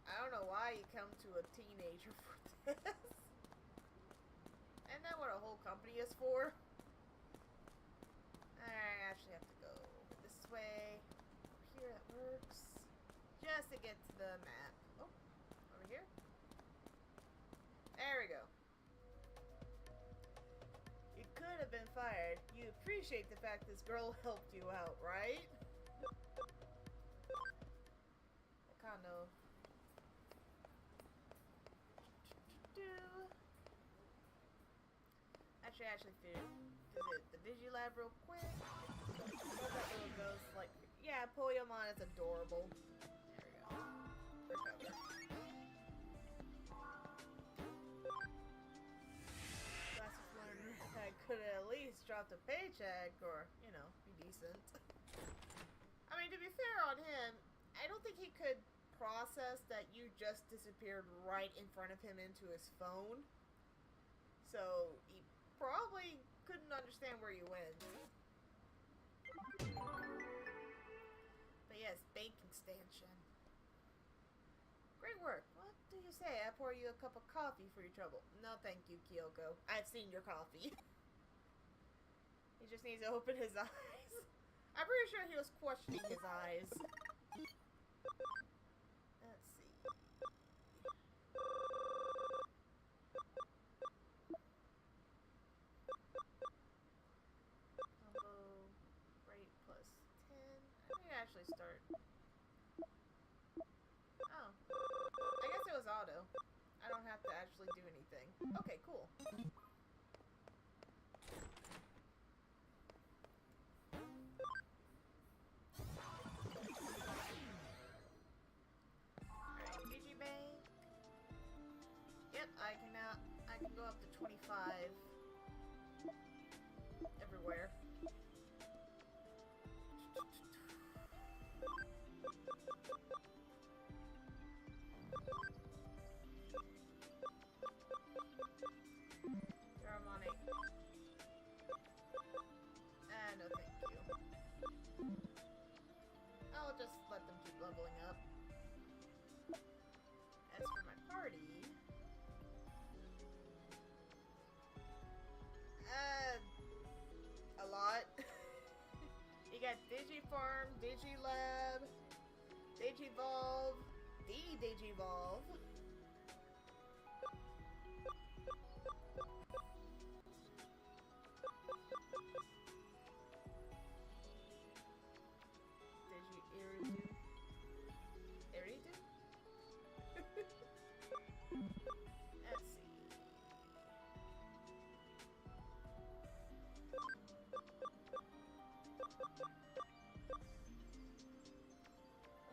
I don't know why you come to a teenager for this. Isn't that what a whole company is for? I actually have to go this way. Over here, that works. Just to get to the map. Oh, over here. There we go. You could have been fired. You appreciate the fact this girl helped you out, right? I kind of... Actually visit the Digilab real quick. What that little ghost like? Yeah, Poyamon is adorable. There we go. Recover. Glasses learned I could at least drop the paycheck or, you know, be decent. I mean, to be fair on him, I don't think he could process that you just disappeared right in front of him into his phone. So, he probably couldn't understand where you went. But yes, bank extension. Great work. What do you say? I pour you a cup of coffee for your trouble. No, thank you, Kyoko. I've seen your coffee. He just needs to open his eyes. I'm pretty sure he was questioning his eyes. Let's see. Actually start. Oh. I guess it was auto. I don't have to actually do anything. Okay, cool. Alright, Digibank. Yep, I can go up to 25 everywhere. leveling up. As for my party, a lot. You got Digifarm, Digilab, Digivolve, the Digivolve. Digi-Iridu? Let's see.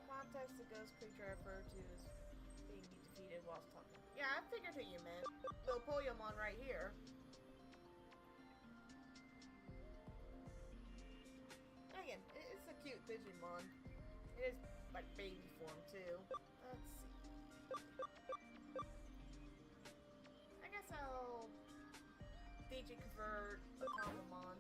Context, the ghost creature I refer to as being defeated whilst talking. Yeah, I figured who you meant. Little Poyomon right here. Again, it's a cute Digimon. It is like baby form too. Let's see. I guess I'll Digi-convert a Comamon.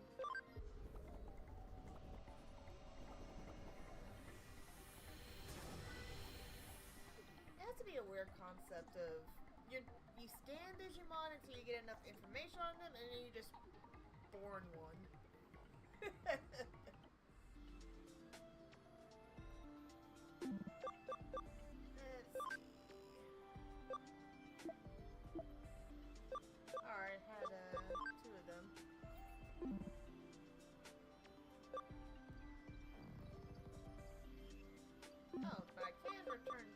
It has to be a weird concept of you scan Digimon until you get enough information on them, and then you just born one. Alright, had two of them. Oh, but I can return.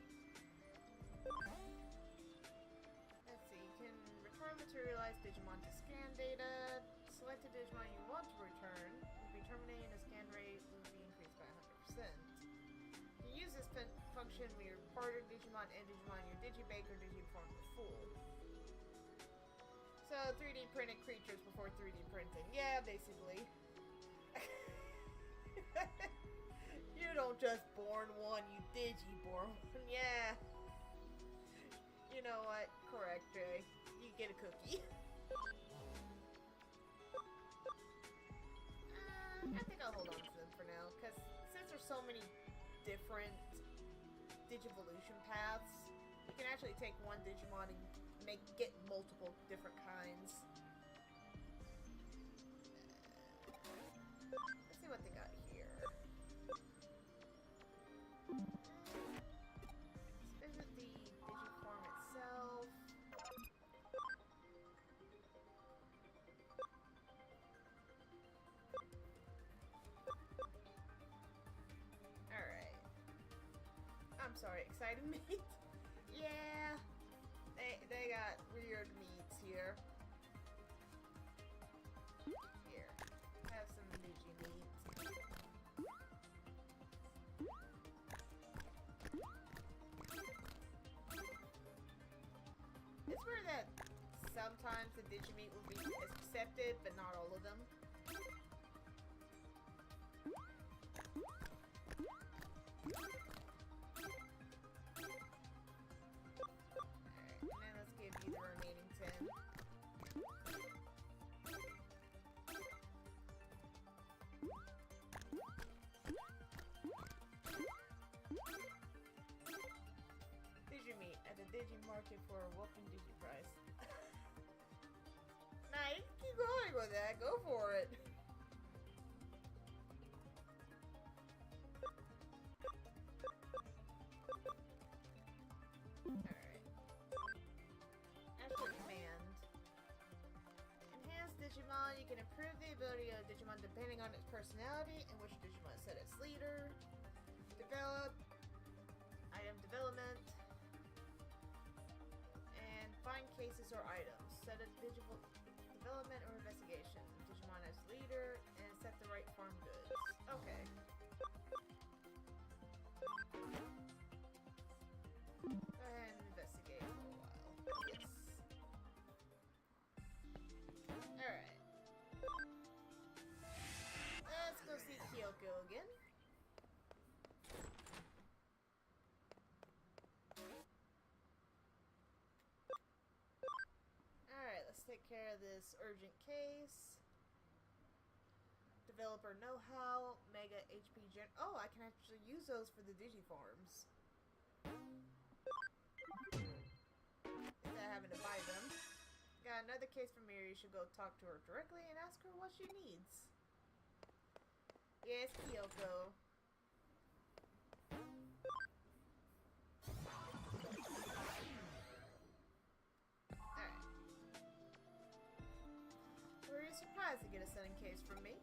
Let's see, you can return materialized Digimon to scan data. Select a Digimon you want to return will be terminated and the scan rate will be increased by 100%. You use this function when you're part of Digimon and Digimon your Digibake or Digiform the Fool. So 3D printed creatures before 3D printing. Yeah, basically. You don't just born one, you Digiborn one. Yeah. You know what? Correct, Jay. You get a cookie. I think I'll hold on to them for now, because since there's so many different Digivolution paths, you can actually take one Digimon and get multiple different kinds. Let's see what they got here. Let's visit the Digiform itself. Alright. I'm sorry, exciting meat? Yeah. They got weird meats here. Here. Have some Digi meat. It's weird that sometimes the Digi meat will be accepted, but not all of them. Digi-meat at the Digi-market for a whopping Digi-price. Nah, you can keep going with that. Go for it. Alright. Actual command. Enhance Digimon. You can improve the ability of Digimon depending on its personality and which Digimon is set as leader. Develop. Item development. Find cases or items. Set a digital development or investigation. Digimon as leader and set the right farm goods. Okay. Go ahead and investigate for a while. Yes. Alright. Let's go see Kyoko again. Take care of this urgent case. developer know-how, Mega HP Gen. Oh, I can actually use those for the Digifarms. Instead of having to buy them. Got another case from Miri. You should go talk to her directly and ask her what she needs. Yes, Kyoko. Alright. Were you surprised to get a sudden case from me?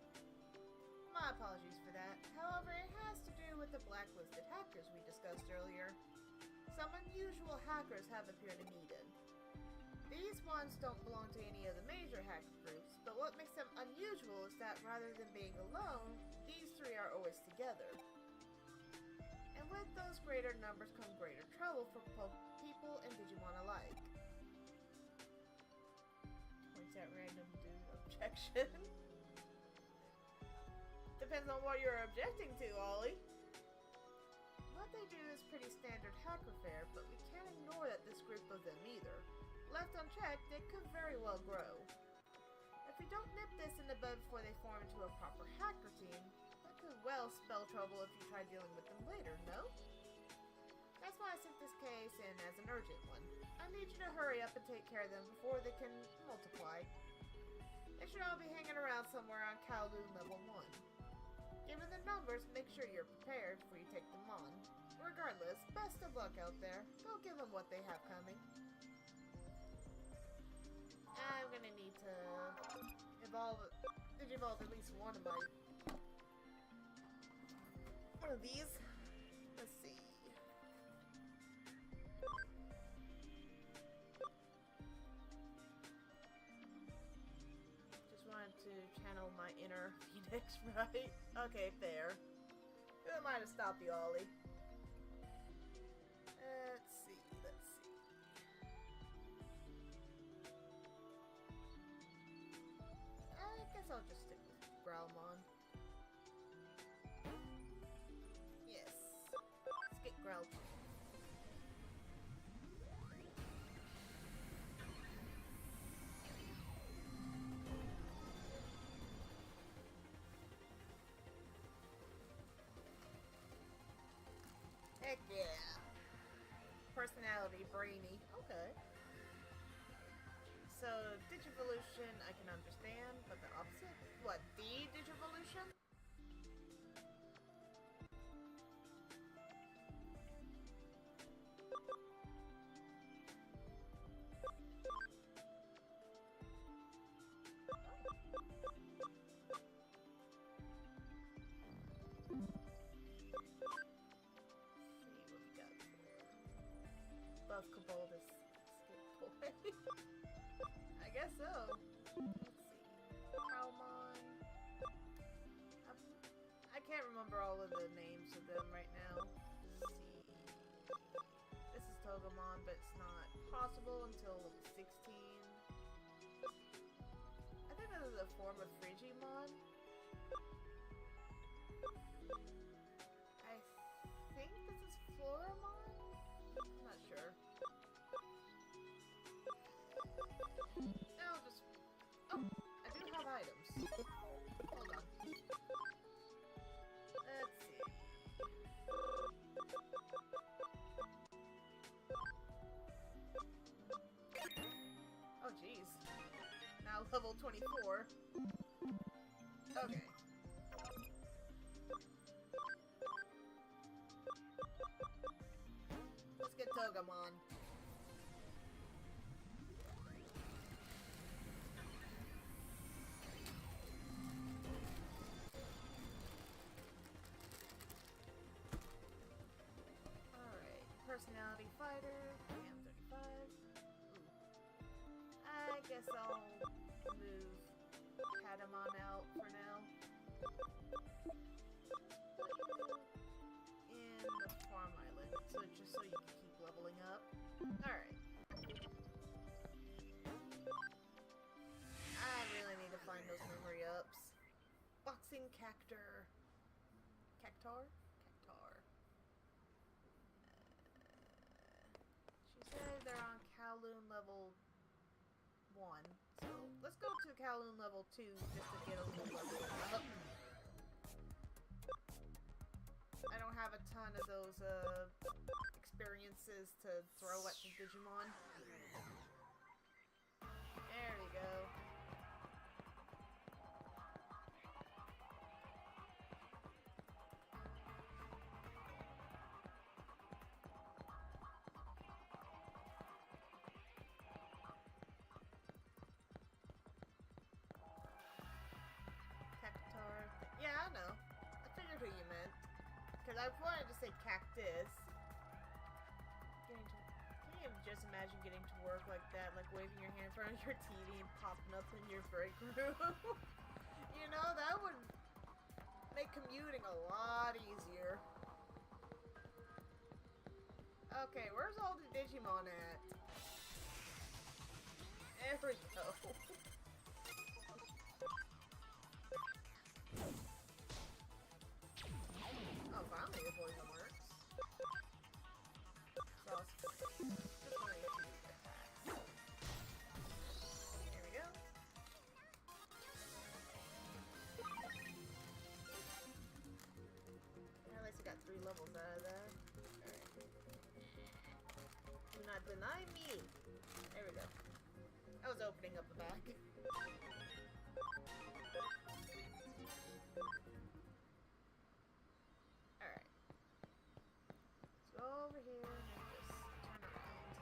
My apologies for that. However, it has to do with the blacklisted hackers we discussed earlier. Some unusual hackers have appeared in Eden. These ones don't belong to any of the major hacker groups, but what makes them unusual is that rather than being alone, these three are always together. And with those greater numbers come greater trouble for people and Digimon alike. Points out random dude objection. Depends on what you're objecting to, Ollie. What they do is pretty standard hacker fare, but we can't ignore that this group of them either. Left unchecked, it could very well grow. If we don't nip this in the bud before they form into a proper hacker team, that could well spell trouble if you try dealing with them later, no? That's why I sent this case in as an urgent one. I need you to hurry up and take care of them before they can multiply. They should all be hanging around somewhere on Kowloon level 1. Given the numbers, make sure you're prepared before you take them on. Regardless, best of luck out there. Go give them what they have coming. I'm gonna need to digivolve at least one of these. Let's see. Just wanted to channel my inner Phoenix, right? Okay, fair. Who am I to stop you, Ollie? Let's see. I guess I'll just stick with Growlmon. Yes. Let's get Growlmon. Heck yeah. Personality, brainy. Okay. So, Digivolution, I can understand, but the opposite? What, de-Digivolution? Buff Cabaldus Skip Boy. I guess so. Let's see. Palmon. I can't remember all of the names of them right now. Let's see. This is Togemon, but it's not possible until level 16. I think this is a form of Frigimon. I think this is Floramon? I'm not sure. I'll just... Oh, I do have items. Hold on. Let's see. Oh, jeez. Now level 24. Okay. Let's get Togemon. Personality fighter, AM35. I guess I'll move Patamon out for now. In the farm island, so just so you can keep leveling up. Alright. I really need to find those memory ups. Boxing Cactar. Cactar? They're on Kowloon level 1. So let's go to Kowloon level 2 just to get a little level up. I don't have a ton of those experiences to throw at the Digimon. There we go. Yeah, I know. I figured who you meant. Because I wanted to say cactus. Can you just imagine getting to work like that? Like waving your hand in front of your TV and popping up in your break room? You know, that would make commuting a lot easier. Okay, where's all the Digimon at? There we go. Oh, finally the poison works. Sauce. Just one of your attacks. There we go. At least I got 3 levels out of that. Alright. Do not deny me! There we go. I was opening up the bag. Alright. Let's go over here and just turn around.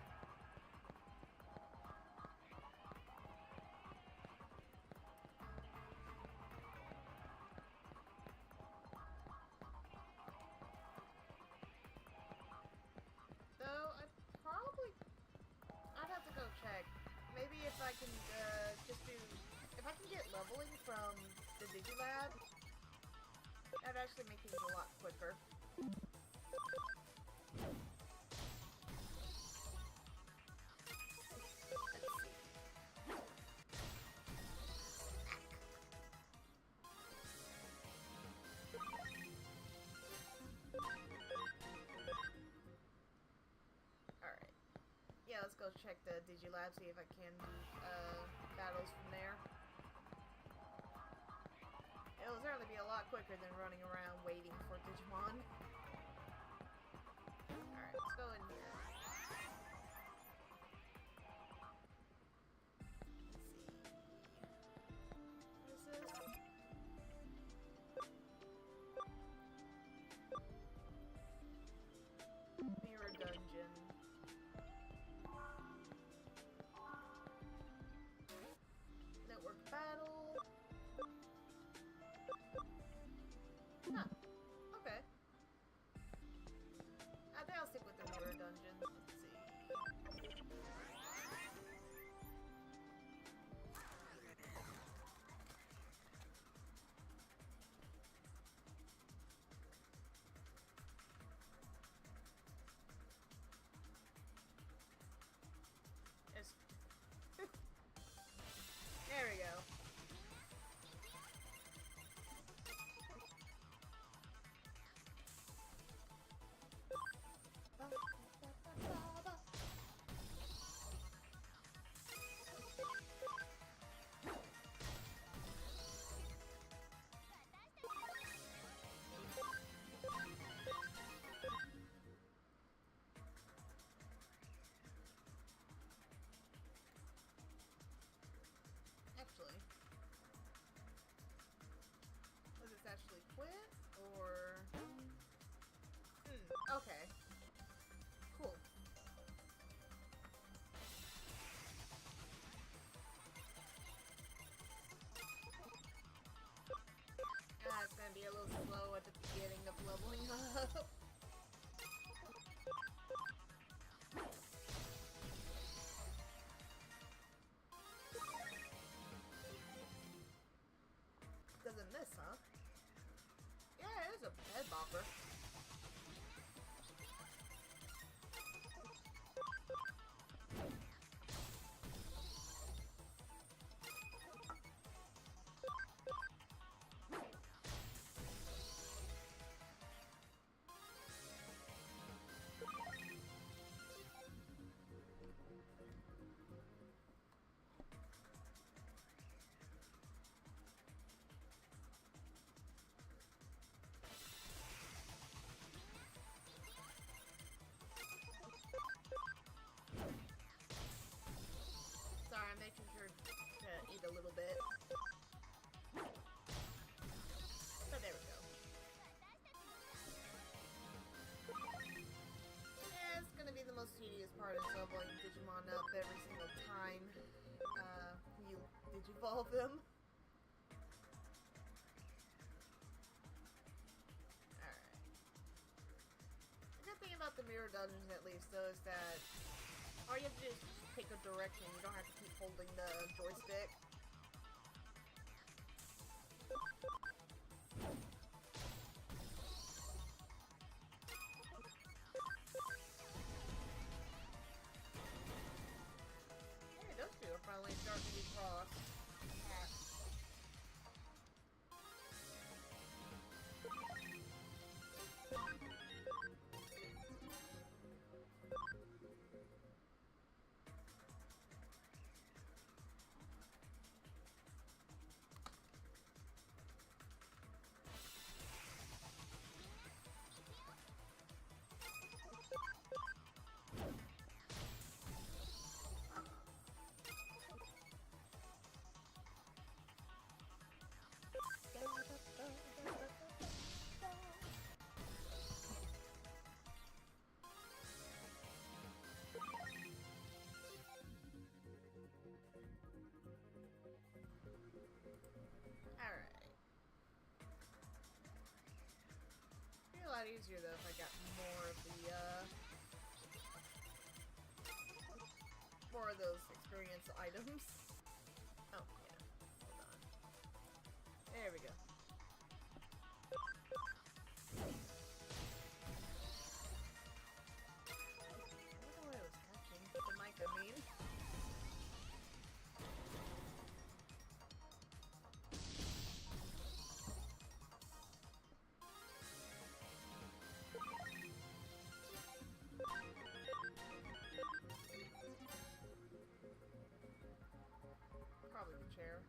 Though, I'd have to go check. Maybe if I can just do, if I can get leveling from the Digilab, that'd actually make things a lot quicker. Alright. Yeah, let's go check the Digilab, see if I can do battles from there. It'll certainly be a lot quicker than running around waiting for Digimon. Alright, let's go in here. Let's see. What is this? Mirror dungeon. Network battle. Huh. Okay. I think I'll stick with the mirror dungeons. Let's see. It's there we go. Actually, was this actually quit or? Okay. Cool. It's gonna be a little slow at the beginning of leveling up. Doesn't miss, huh? Yeah, it is a head bopper. digivolve them. Alright. The good thing about the mirror dungeons, at least, though, is that all you have to do is pick a direction. You don't have to keep holding the joystick. Hey, those two are finally starting to be crossed. A lot easier though if I got more of those experience items. Oh yeah, hold on. There we go. I don't know what I was catching. The mic, I mean. Probably the chair.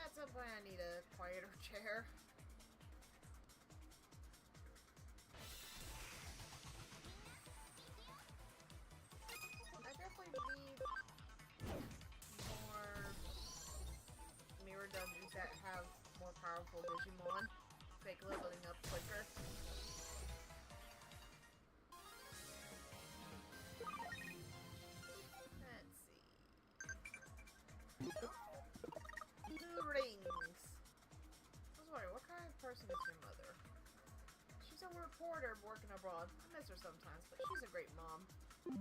At some point I need a quieter chair. I definitely need more mirror dungeons that have more powerful Digimon to make leveling up quicker. Person is your mother. She's a reporter working abroad. I miss her sometimes, but she's a great mom. I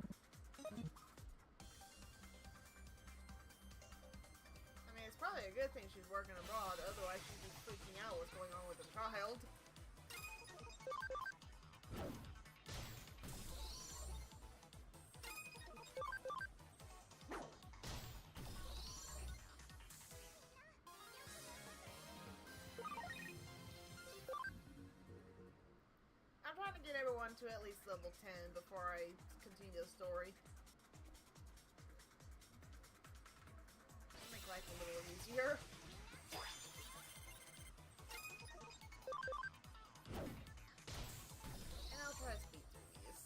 mean, it's probably a good thing she's working abroad, otherwise she'd be freaking out what's going on with the child. Get everyone to at least level 10 before I continue the story. Make life a little easier. And I'll try to speed through these.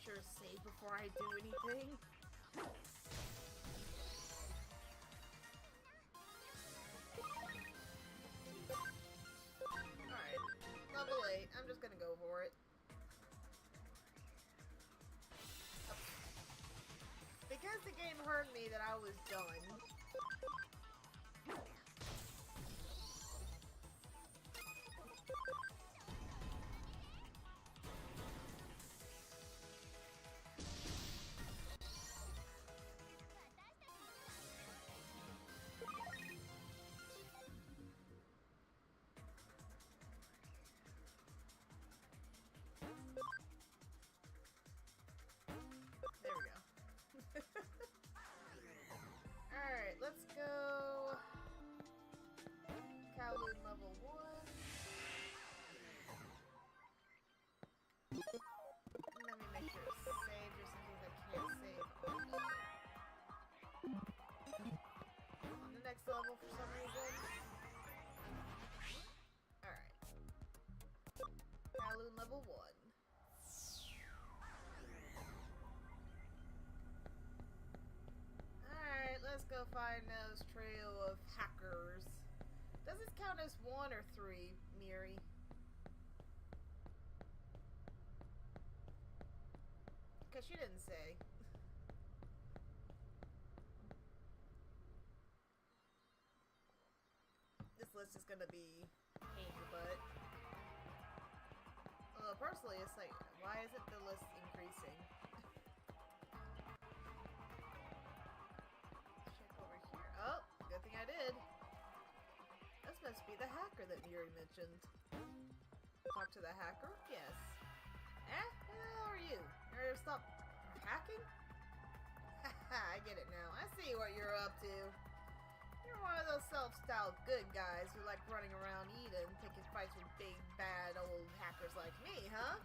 Sure to save before I do anything. Alright, level 8. I'm just gonna go for it. Because the game heard me that I was done. Alright, let's go. Kowloon level 1. Let me make sure it's saved just in case I can't save on the next level for some reason. Alright. level 1. Alright, let's go find those trio of hackers. Does this count as 1 or 3, Miri? Because she didn't say. This list is gonna be pain in the butt. Although personally, it's like, why isn't the list increasing? Check over here. Oh, good thing I did. This must be the hacker that Yuri mentioned. Talk to the hacker? Yes. Eh? Who the hell are you? You're gonna stop hacking? Haha, I get it now. I see what you're up to. You're one of those self-styled good guys who like running around Eden, taking fights with big, bad, old hackers like me, huh?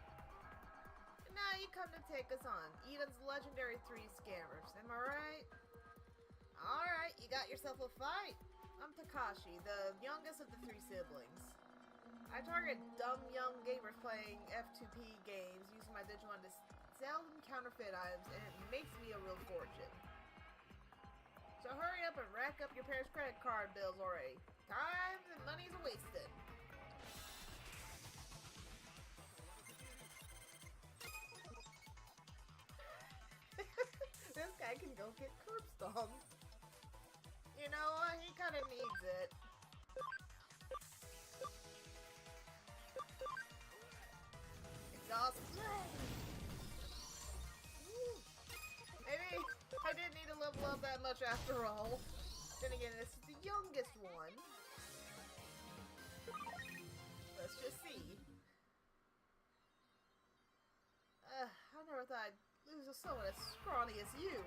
And now you come to take us on. Eden's legendary 3 scammers, am I right? Alright, you got yourself a fight. I'm Takashi, the youngest of the 3 siblings. I target dumb young gamers playing F2P games using my Digimon to sell them counterfeit items, and it makes me a real fortune. So hurry up and rack up your parents' credit card bills already. Time and money's wasted. This guy can go get curb stomped. You know what? He kind of needs it. Exhaust. Maybe I didn't need to level up that much after all. Then again, this is the youngest one. Let's just see. I never thought I'd lose to someone as scrawny as you.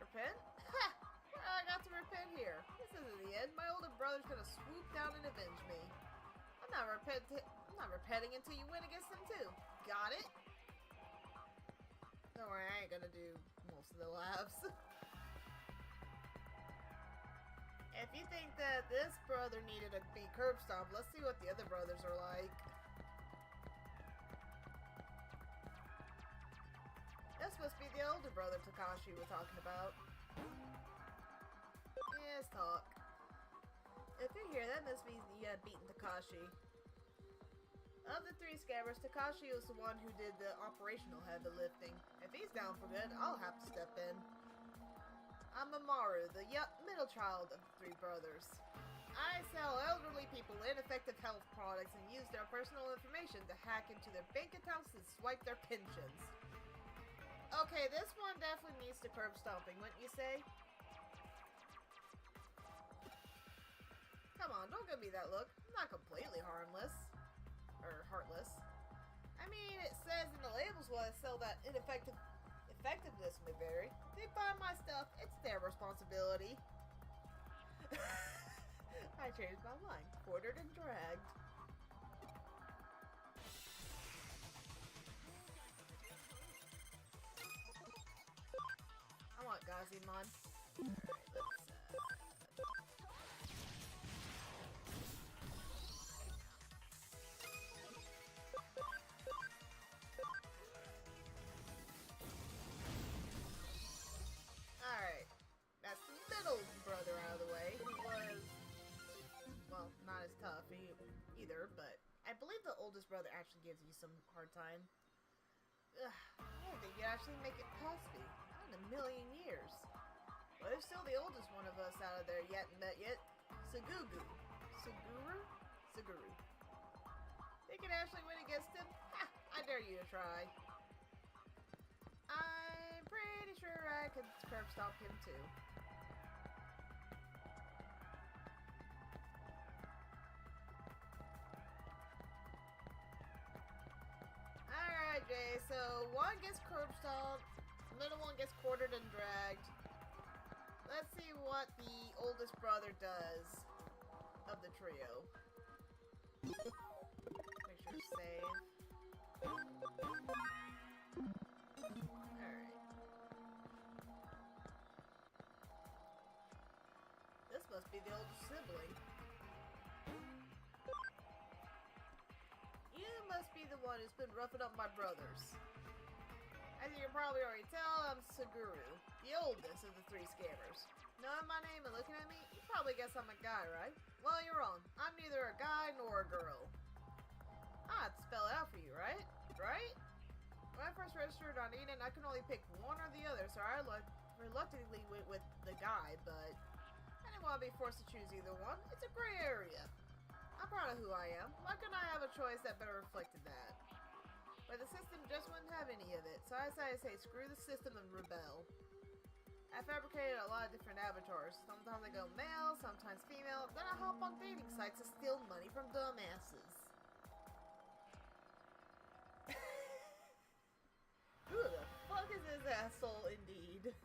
Repent? Ha! Well, I got to repent here. This isn't the end. My older brother's gonna swoop down and avenge me. I'm not repenting until you win against him too. Got it? Don't worry, I ain't gonna do most of the laps. If you think that this brother needed to be curb stomped, let's see what the other brothers are like. This must be the older brother Takashi we're talking about. Yes, talk. If you're here, that must mean you had beaten Takashi. Of the 3 scammers, Takashi was the one who did the operational heavy lifting. If he's down for good, I'll have to step in. I'm Amaru, the middle child of the 3 brothers. I sell elderly people ineffective health products and use their personal information to hack into their bank accounts and swipe their pensions. Okay, this one definitely needs to curb stomping, wouldn't you say? Come on, don't give me that look. I'm not completely harmless. Or heartless. I mean, it says in the labels what I sell that effectiveness may vary. They buy my stuff, it's their responsibility. I changed my mind. Quartered and dragged. I want Gazimon. Alright, let's Alright, that's the middle brother out of the way, who was, well, not as tough either, but I believe the oldest brother actually gives you some hard time. Ugh, I don't think you'd actually make it past me, not in a million years. But there's still the oldest one of us out of there yet met yet, Sugugu. Suguru. They can actually win against him? Ha! I dare you to try. I'm pretty sure I could curb stomp him too. Alright, Jay, so one gets curb stomped, middle one gets quartered and dragged. Let's see what the oldest brother does of the trio. Make sure to save. Alright. This must be the oldest sibling. You must must be the one who's been roughing up my brothers. As you can probably already tell, I'm Suguru, the oldest of the three scammers. Knowing my name and looking at me, you probably guess I'm a guy, right? Well, you're wrong. I'm neither a guy nor a girl. I'd spell it out for you, right? Right? When I first registered on Eden, I could only pick one or the other, so I reluctantly went with the guy, but I didn't want to be forced to choose either one. It's a gray area. I'm proud of who I am. Why couldn't I have a choice that better reflected that? But the system just wouldn't have any of it, so I decided to say screw the system and rebel. I fabricated a lot of different avatars. Sometimes I go male, sometimes female, then I hop on dating sites to steal money from dumbasses. Who the fuck is this asshole indeed?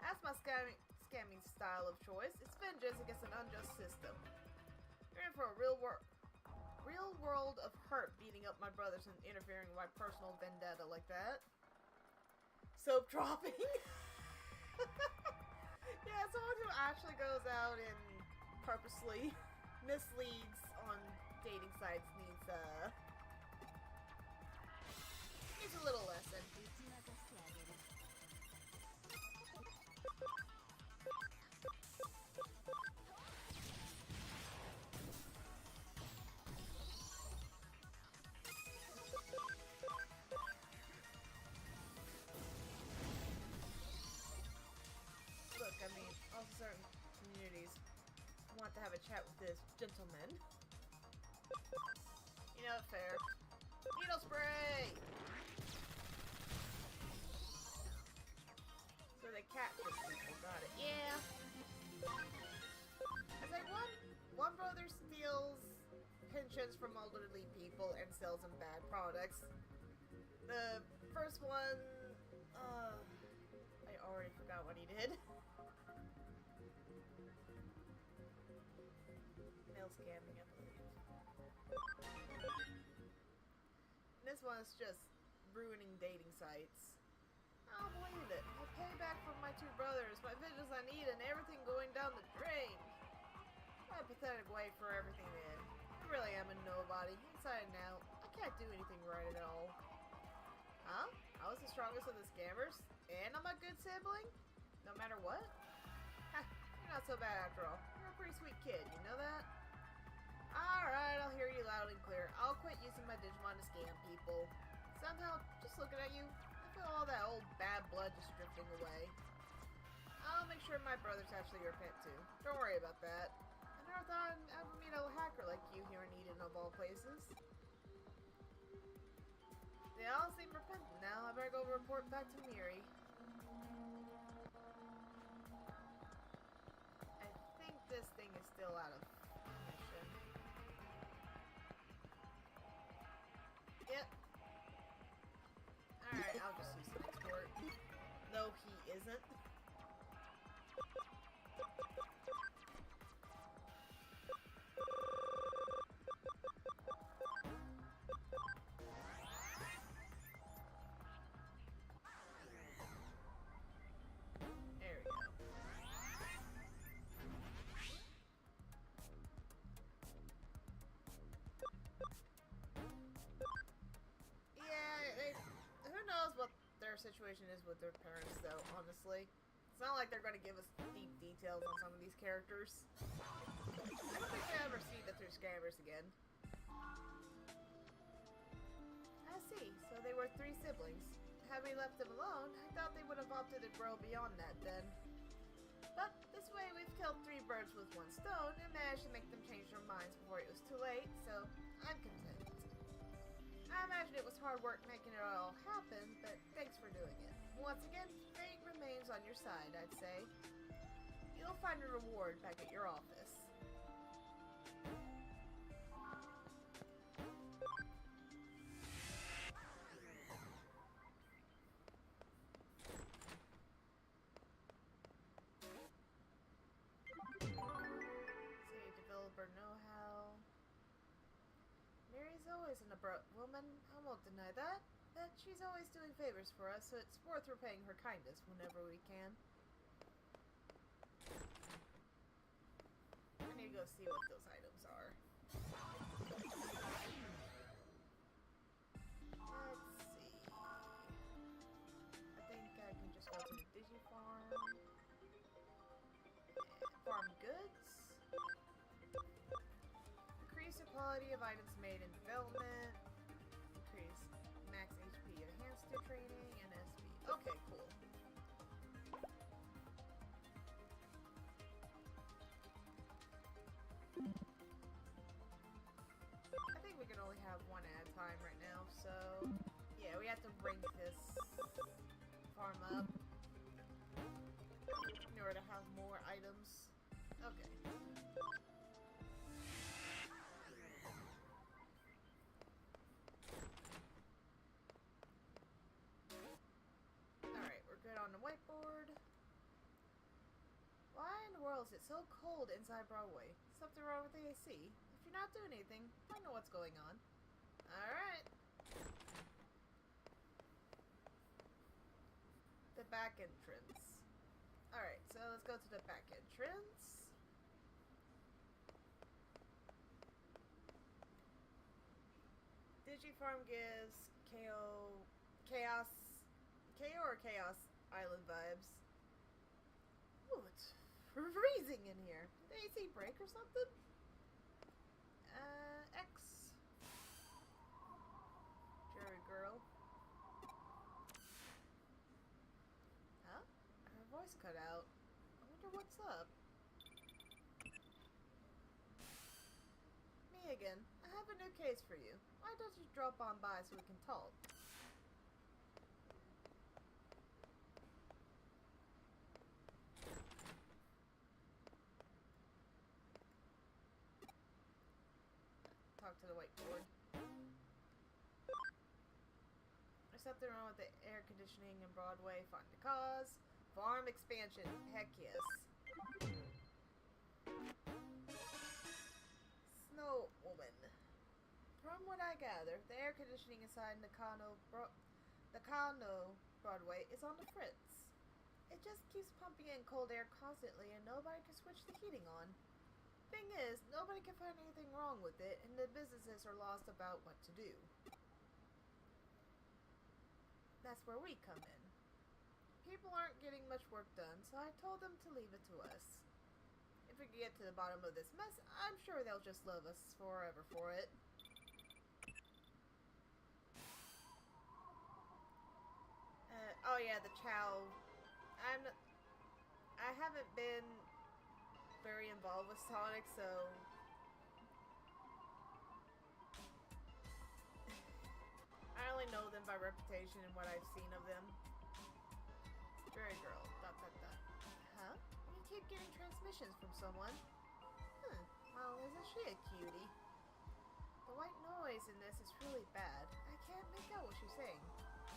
That's my scamming style of choice. It's vengeance against an unjust system. You're in for a real world of hurt beating up my brothers and interfering with my personal vendetta like that. Soap dropping. Yeah, someone who actually goes out and purposely misleads on dating sites needs a little lesson. Look, I mean, also certain communities want to have a chat with this gentleman. You know, fair. Needle spray! So they catfish people, got it. Yeah. It's like one brother steals pensions from elderly people and sells them bad products. The first one, I already forgot what he did. Mail scamming, I believe. And this one is just ruining dating sites. I don't believe it. I pay back for my two brothers, my vigils I need, and everything going down the drain. What a pathetic way for everything to end. I really am a nobody, inside and out. I can't do anything right at all. Huh? I was the strongest of the scammers? And I'm a good sibling? No matter what? Ha, you're not so bad after all. You're a pretty sweet kid, you know that? Alright, I'll hear you loud and clear. I'll quit using my Digimon to scam people. Somehow, just looking at you, I feel all that old bad blood just drifting away. I'll make sure my brothers actually repent too. Don't worry about that. I never thought I'd ever meet a hacker like you here in Eden of all places. They all seem repentant now. I better go report back to Miri. I think this thing is still out of commission. Yep. Alright, I'll just use some export. No, he isn't. There we go. Yeah, who knows what their situation is with their parents, though, honestly. It's not like they're going to give us deep details on some of these characters. I don't think I ever see the two scammers again. I see. So they were three siblings. Had we left them alone, I thought they would have opted to grow beyond that then. But this way we've killed three birds with one stone and managed to make them change their minds before it was too late, so I'm content. I imagine it was hard work making it all happen, but thanks for doing it. Once again, fate remains on your side, I'd say. You'll find a reward back at your office. Say developer know-how. Mary's always an abrupt woman, I won't deny that. But she's always doing favors for us, so it's worth repaying her kindness whenever we can. I need to go see what those items are. quality of items made in development. Increase max HP enhanced through training and SP. Okay, cool. I think we can only have one at a time right now, so yeah, we have to rank this farm up in order to have more items. Okay. Alright, we're good on the whiteboard. Why in the world is it so cold inside Broadway? Something wrong with the AC? If you're not doing anything, I know what's going on. Alright. The back entrance. Alright, so let's go to the back entrance. Digifarm gives Chaos or Chaos Island vibes. Ooh, it's freezing in here. Did the AC break or something? X. Jerry girl. Huh? Her voice cut out. I wonder what's up. Me again. I have a new case for you. Why don't you drop on by so we can talk? Talk to the whiteboard. There's something wrong with the air conditioning in Broadway. Find the cause. Farm expansion. Heck yes. Snow woman. From what I gather, the air conditioning inside the Kano Broadway is on the fritz. It just keeps pumping in cold air constantly and nobody can switch the heating on. Thing is, nobody can find anything wrong with it and the businesses are lost about what to do. That's where we come in. People aren't getting much work done, so I told them to leave it to us. If we can get to the bottom of this mess, I'm sure they'll just love us forever for it. Oh yeah, the Chow. I haven't been very involved with Sonic, so I only know them by reputation and what I've seen of them. Very girl. ... Huh? You keep getting transmissions from someone. Well, isn't she a cutie? The white noise in this is really bad. I can't make out what she's saying.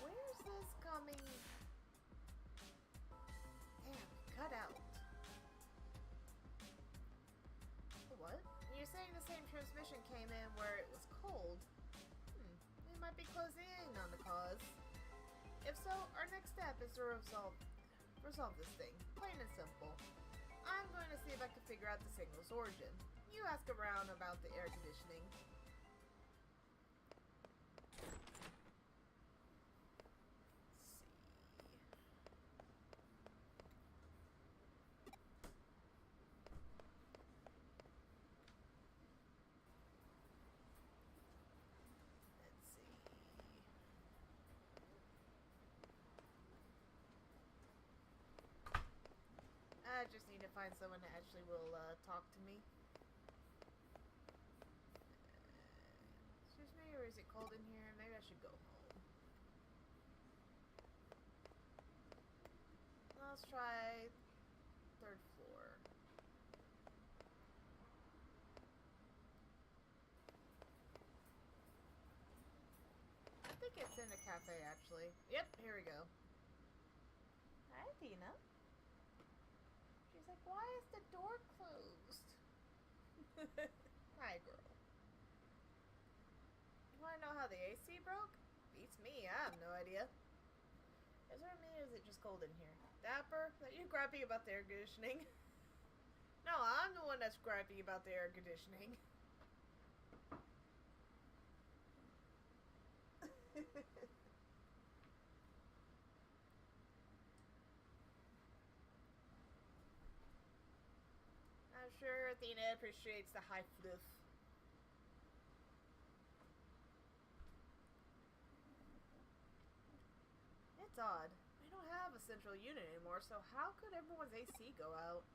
Where's this coming? Damn, cut out. What? You're saying the same transmission came in where it was cold? We might be closing in on the cause. If so, our next step is to resolve this thing. Plain and simple. I'm going to see if I can figure out the signal's origin. You ask around about the air conditioning. I just need to find someone that actually will talk to me. Excuse me, or is it cold in here? Maybe I should go home. Let's try 3rd floor. I think it's in the cafe, actually. Yep, here we go. Hi, Tina. She's like, why is the door closed? Hi, girl. You want to know how the AC broke? Beats me, I have no idea. Is there me or is it just cold in here? Dapper, are you griping about the air conditioning? No, I'm the one that's griping about the air conditioning. I'm sure Athena appreciates the high floof. It's odd. We don't have a central unit anymore, so how could everyone's AC go out?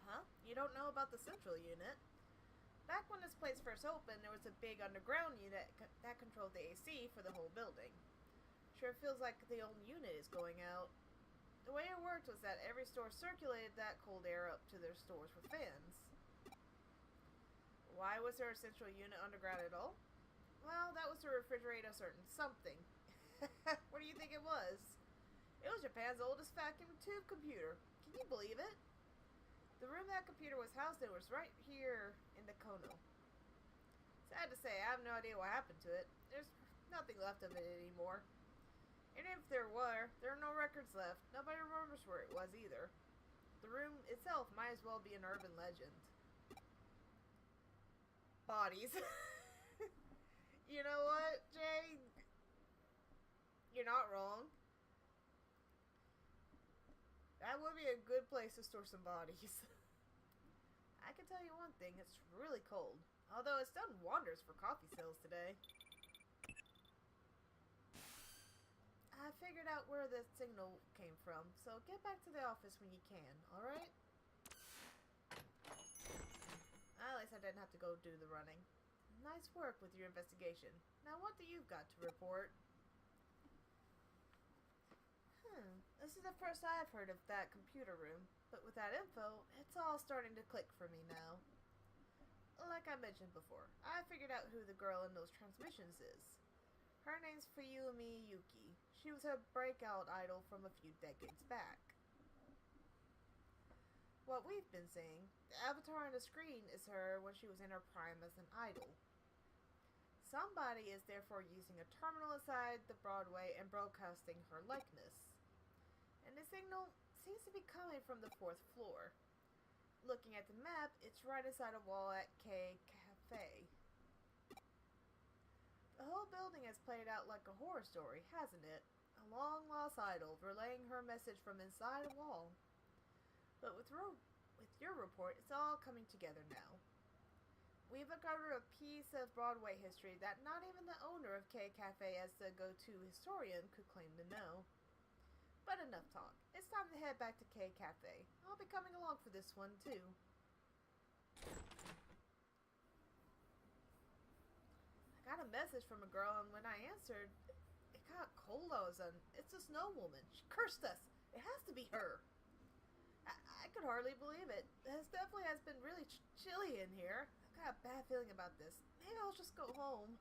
Huh? You don't know about the central unit? Back when this place first opened, there was a big underground unit that controlled the AC for the whole building. Sure feels like the old unit is going out. The way it worked was that every store circulated that cold air up to their stores with fans. Why was there a central unit underground at all? Well, that was to refrigerate a certain something. What do you think it was? It was Japan's oldest vacuum tube computer. Can you believe it? The room that computer was housed in was right here in the Kono. Sad to say, I have no idea what happened to it. There's nothing left of it anymore. And if there are no records left. Nobody remembers where it was either. The room itself might as well be an urban legend. Bodies. You know what, Jay? You're not wrong. That would be a good place to store some bodies. I can tell you one thing, it's really cold. Although it's done wonders for coffee sales today. I figured out where the signal came from, so get back to the office when you can, alright? At least I didn't have to go do the running. Nice work with your investigation. Now what do you got to report? This is the first I've heard of that computer room, but with that info, it's all starting to click for me now. Like I mentioned before, I figured out who the girl in those transmissions is. Her name's Fuyumi Yuki. She was a breakout idol from a few decades back. What we've been seeing, the avatar on the screen is her when she was in her prime as an idol. Somebody is therefore using a terminal inside the Broadway and broadcasting her likeness. And the signal seems to be coming from the 4th floor. Looking at the map, it's right inside a wall at K Cafe. The whole building has played out like a horror story, hasn't it? A long-lost idol relaying her message from inside a wall. But with your report, it's all coming together now. We've uncovered a piece of Broadway history that not even the owner of K Cafe as the go-to historian could claim to know. But enough talk. It's time to head back to K Cafe. I'll be coming along for this one, too. I got a message from a girl, and when I answered, it got cold all of a sudden. It's a snow woman. She cursed us. It has to be her. I could hardly believe it. It definitely has been really chilly in here. I've got a bad feeling about this. Maybe I'll just go home.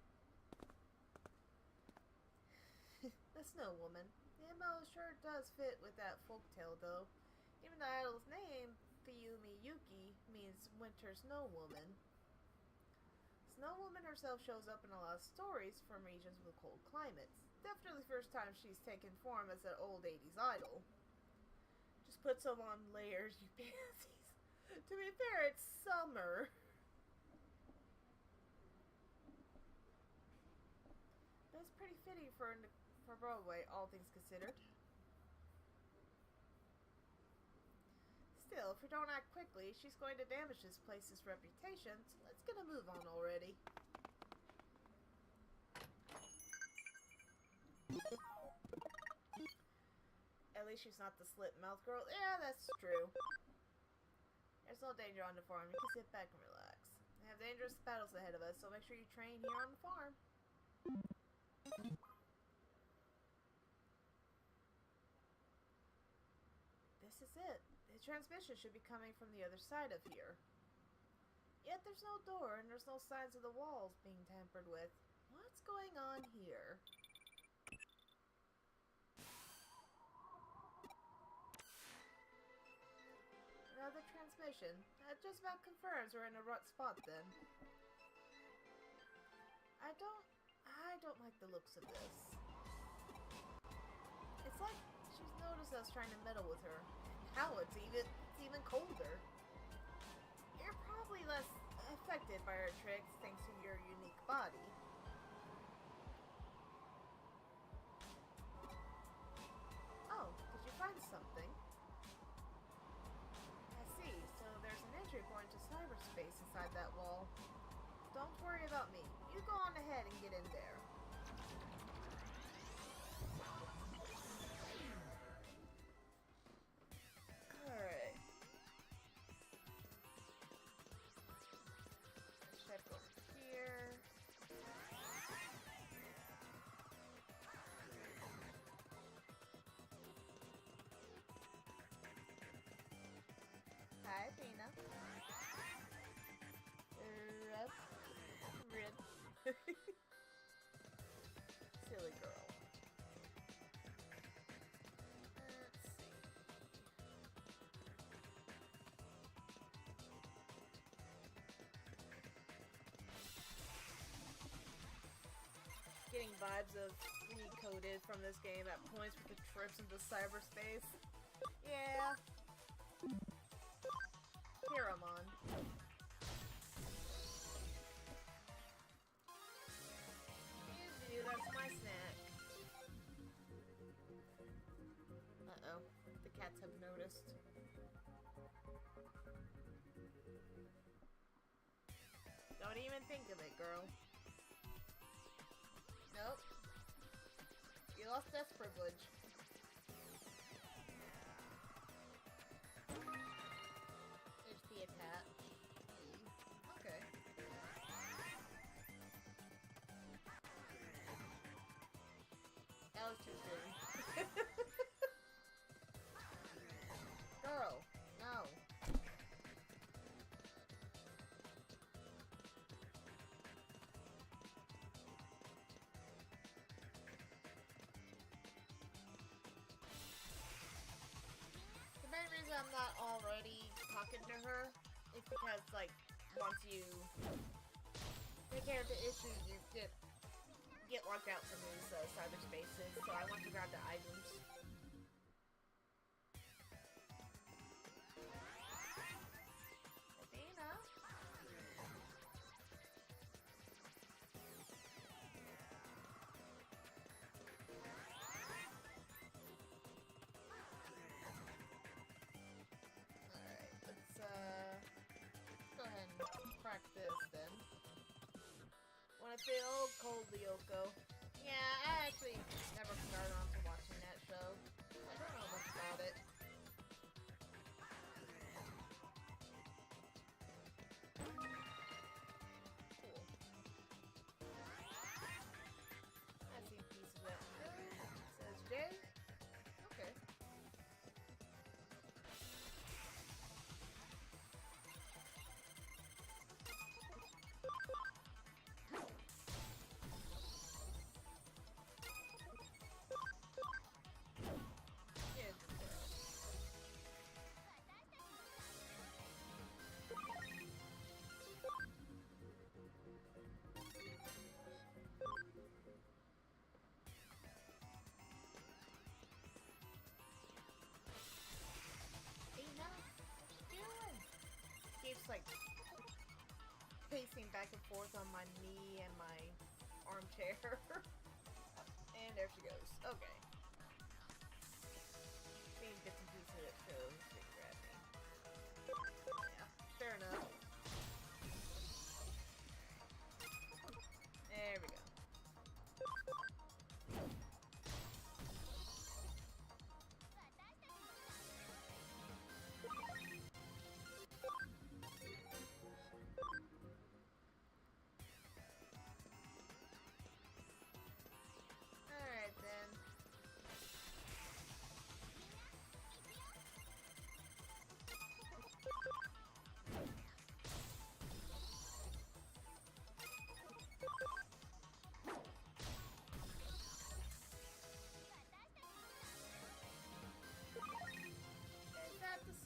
The snow woman. The MO sure does fit with that folktale, though. Even the idol's name, Fuyumi Yuki, means Winter Snow Woman. Snow Woman herself shows up in a lot of stories from regions with cold climates. Definitely the first time she's taken form as an old 80s idol. Just put some on layers, you pansies. To be fair, it's summer. But it's pretty fitting for Broadway, all things considered. Still, if we don't act quickly, she's going to damage this place's reputation, so let's get a move on already. At least she's not the slit-mouthed girl. Yeah, that's true. There's no danger on the farm. You can sit back and relax. We have dangerous battles ahead of us, so make sure you train here on the farm. This is it. The transmission should be coming from the other side of here. Yet there's no door, and there's no signs of the walls being tampered with. What's going on here? Another transmission. That just about confirms we're in a rut spot then. I don't like the looks of this. It's like she's noticed us trying to meddle with her. Now it's even colder. You're probably less affected by her tricks thanks to your unique body. Oh, did you find something? I see, so there's an entry point to cyberspace inside that wall. Don't worry about me. You go on ahead and get in there. vibes of Recoded from this game at points with the trips into cyberspace. Yeah. Pyramon. Ew, that's my snack. Uh-oh. The cats have noticed. Don't even think of it, girl. Nope. You lost death privilege. HP attack. Okay. That was too soon. Girl, no. The main reason I'm not already talking to her is because, like, once you take care of the issues, you get locked out from these cyberspaces, so I want to grab the items. Athena? Alright, let's go ahead and crack this then. Wanna feel cold, Lyoko? Yeah, I actually never started on to watching that show. I don't know much about it. Cool. I see a piece of it. It says J? Okay. Keeps like pacing back and forth on my knee and my armchair. And there she goes. Okay. Seeing bits and pieces of it shows to grab me. Yeah, fair enough. There we go.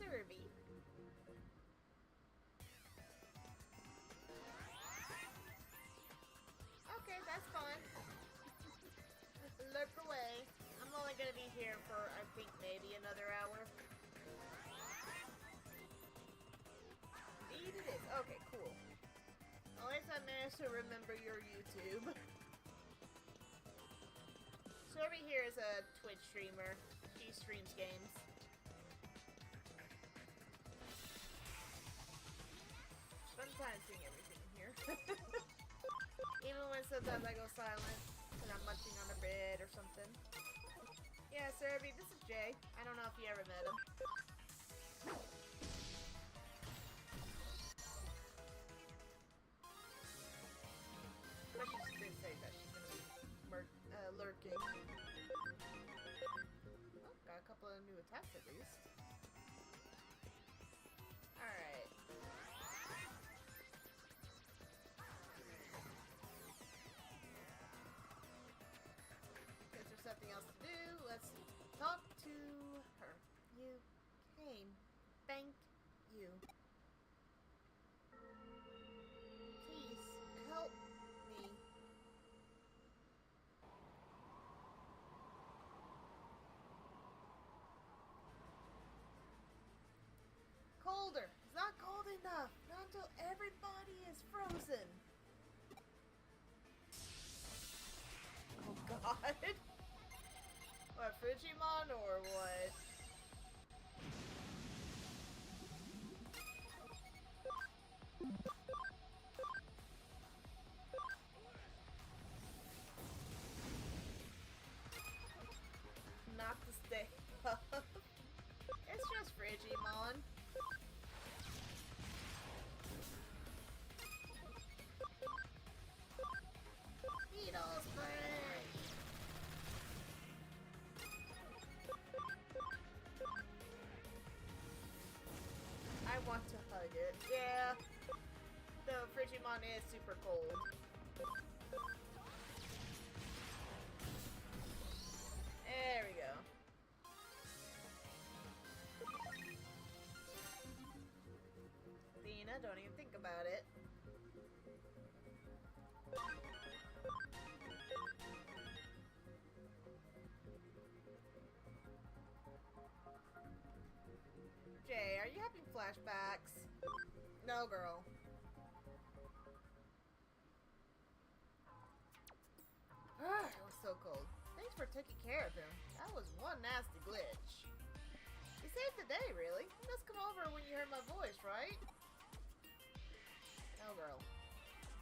Survey. Okay, that's fine. Lurk away. I'm only gonna be here for, I think, maybe another hour. Indeed it is. Okay, cool. At least I managed to remember your YouTube. Survey here is a Twitch streamer. She streams games. Fun time seeing everything here. Even when sometimes I go silent and I'm munching on a bed or something. Yeah, Serby, this is Jay. I don't know if you ever met him. But she did say that she's gonna be lurking. Oh, got a couple of new attacks at least. Alright. Something else to do. Let's talk to her. You came. Thank you. Please help me. enough. Not until everybody is frozen. Oh god. What, Digimon or what? Not to stay up. It's just Digimon. Needle spray! I want to hug it. Yeah. The Digimon is super cold. There we go. Dina, don't even think about it. Jay, are you having flashbacks? No, girl. It was so cold. Thanks for taking care of him. That was one nasty glitch. You saved the day, really. You must come over when you heard my voice, right? No, girl.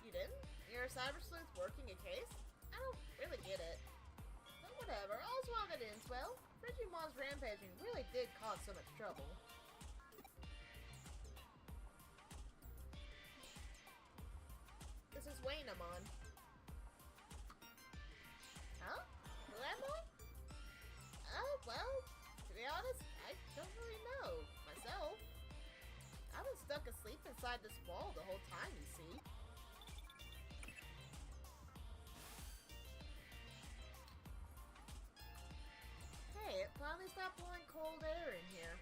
You didn't? You're a cyber sleuth working a case? I don't really get it. But whatever, all's well that ends well. Digimon's rampaging really did cause so much trouble. This is Wayne I'm on. Huh? Who am I? Oh, well, to be honest, I don't really know myself. I've been stuck asleep inside this wall the whole time, you see. Hey, it finally stopped blowing cold air in here.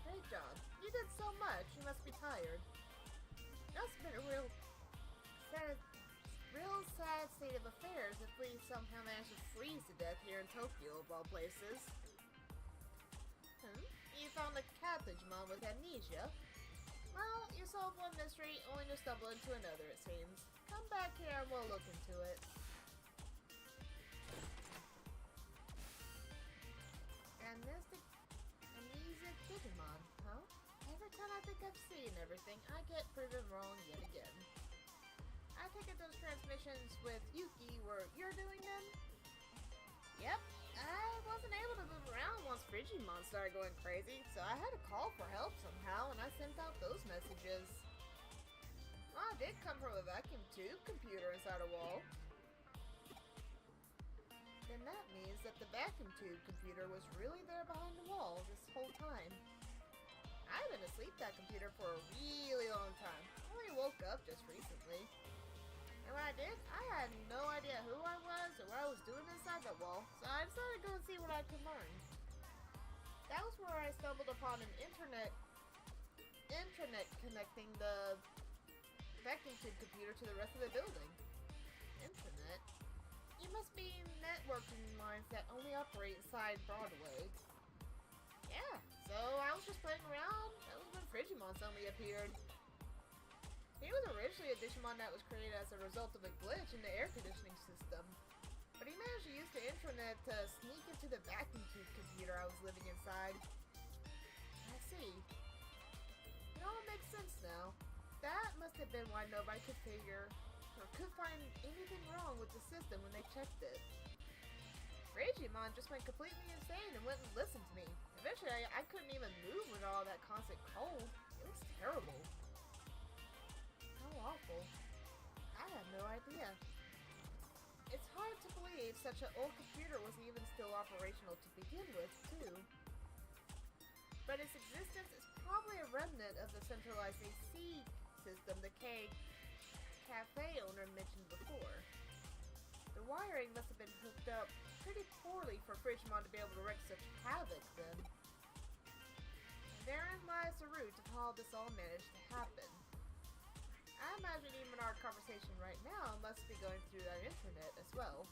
Great job. You did so much, you must be tired. That's been a real sad state of affairs if we somehow manage to freeze to death here in Tokyo, of all places. You found a cat Digimon with amnesia? Well, you solved one mystery, only to stumble into another, it seems. Come back here and we'll look into it. Amnesic Digimon, huh? Every time I think I've seen everything, I get proven wrong yet again. I take it those transmissions with Yuki were you're doing them? Yep. I wasn't able to move around once Digimon started going crazy, so I had to call for help somehow, and I sent out those messages. Well, I did come from a vacuum tube computer inside a wall. Then that means that the vacuum tube computer was really there behind the wall this whole time. I've been asleep that computer for a really long time. I only woke up just recently. And when I did, I had no idea who I was or what I was doing inside that wall, so I decided to go and see what I could learn. That was where I stumbled upon an intranet connecting the vacuum tube computer to the rest of the building. Intranet? You must mean networking lines that only operate inside Broadway. Yeah, so I was just playing around. That was when Digimon suddenly appeared. He was originally a Digimon that was created as a result of a glitch in the air conditioning system. But he managed to use the intranet to sneak into the vacuum tube computer I was living inside. I see. It all makes sense now. That must have been why nobody could figure or could find anything wrong with the system when they checked it. Digimon just went completely insane and wouldn't listen to me. Eventually, I couldn't even move with all that constant cold. It was terrible. How awful. I had no idea. It's hard to believe such an old computer was even still operational to begin with, too. But its existence is probably a remnant of the centralized AC system the cafe owner mentioned before. The wiring must have been hooked up pretty poorly for Digimon to be able to wreak such havoc then. And therein lies the root of how this all managed to happen. I imagine even our conversation right now must be going through that internet as well.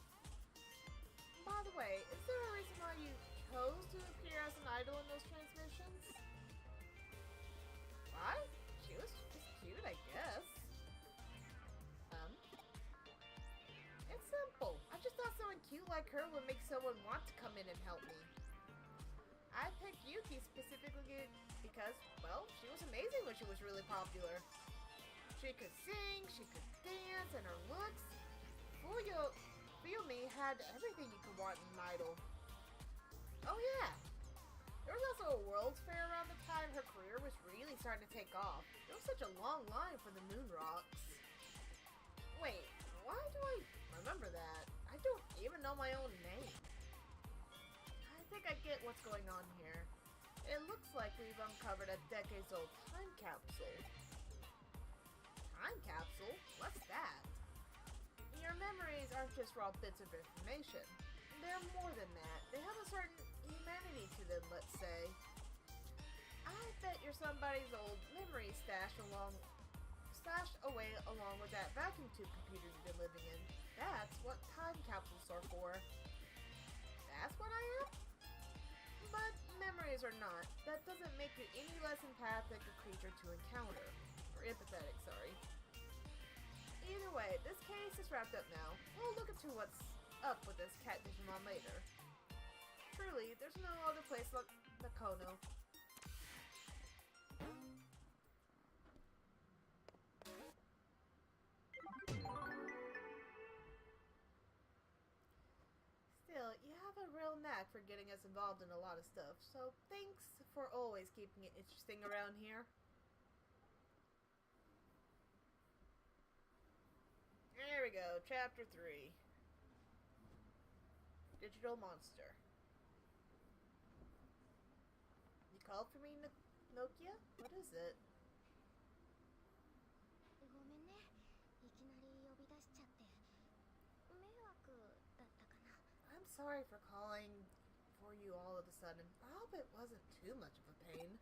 By the way, is there a reason why you chose to appear as an idol in those transmissions? Why? She was just cute, I guess. It's simple. I just thought someone cute like her would make someone want to come in and help me. I picked Yuki specifically because, well, she was amazing when she was really popular. She could sing, she could dance, and her looks. Fuyumi had everything you could want in an idol. Oh yeah! There was also a World's Fair around the time her career was really starting to take off. There was such a long line for the Moon Rocks. Wait, why do I remember that? I don't even know my own name. I think I get what's going on here. It looks like we've uncovered a decades-old time capsule. Time capsule? What's that? Your memories aren't just raw bits of information. They're more than that. They have a certain humanity to them, let's say. I bet you're somebody's old memory stashed away along with that vacuum tube computer you've been living in. That's what time capsules are for. That's what I am? But memories are not. That doesn't make you any less empathic a creature to encounter. Or empathetic, sorry. Either way, this case is wrapped up now. We'll look into what's up with this cat Digimon later. Truly, there's no other place like the Kono. Still, you have a real knack for getting us involved in a lot of stuff, so thanks for always keeping it interesting around here. There we go, Chapter 3. Digital Monster. You called for me, Nokia? What is it? I'm sorry for calling for you all of a sudden. I hope it wasn't too much of a pain.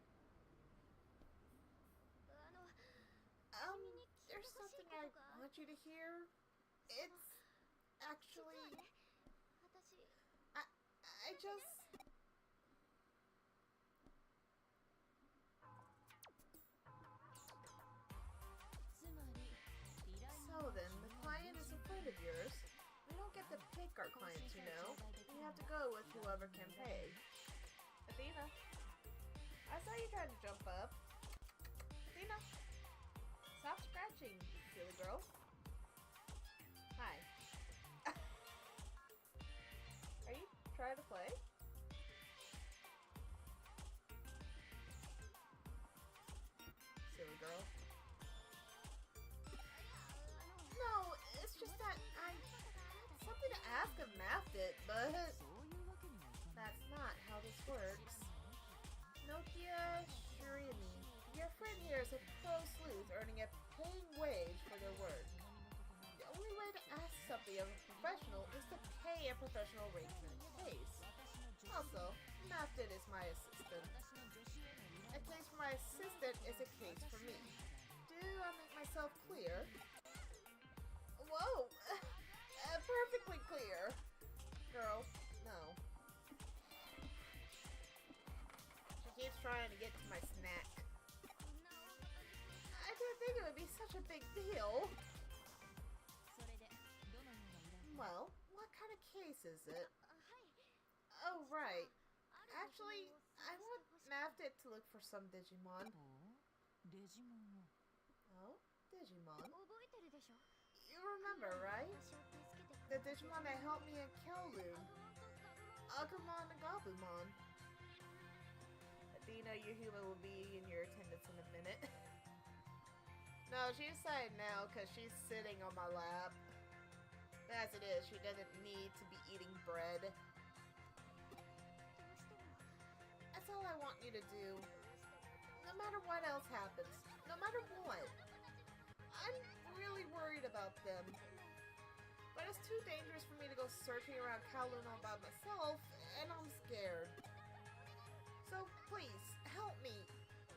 There's something I want you to hear. It's actually... I just... So then, the client is a friend of yours. We don't get to pick our clients, you know. We have to go with whoever can pay. Athena, I saw you trying to jump up. Athena, stop scratching, silly girl. Hi. Are you trying to play? Silly girl. No, it's just that I had something to ask of Maftit, but that's not how this works. Nokia Shirimi, your friend here is a pro sleuth earning a paying wage for their work. The only way to ask something of a professional is to pay a professional rate for the case. Also, Maftit is my assistant. A case for my assistant is a case for me. Do I make myself clear? Whoa! Perfectly clear. Girl, no. She keeps trying to get to my snack. I didn't think it would be such a big deal. Well, what kind of case is it? Oh, right. Actually, I want Maftit to look for some Digimon. Oh, Digimon. You remember, right? The Digimon that helped me in Kowloon. Agumon and Gabumon. Athena, your human will be in your attendance in a minute. No, she's sad now because she's sitting on my lap. As it is, she doesn't need to be eating bread. That's all I want you to do. No matter what else happens. No matter what. I'm really worried about them. But it's too dangerous for me to go searching around Kowloon all by myself, and I'm scared. So please, help me.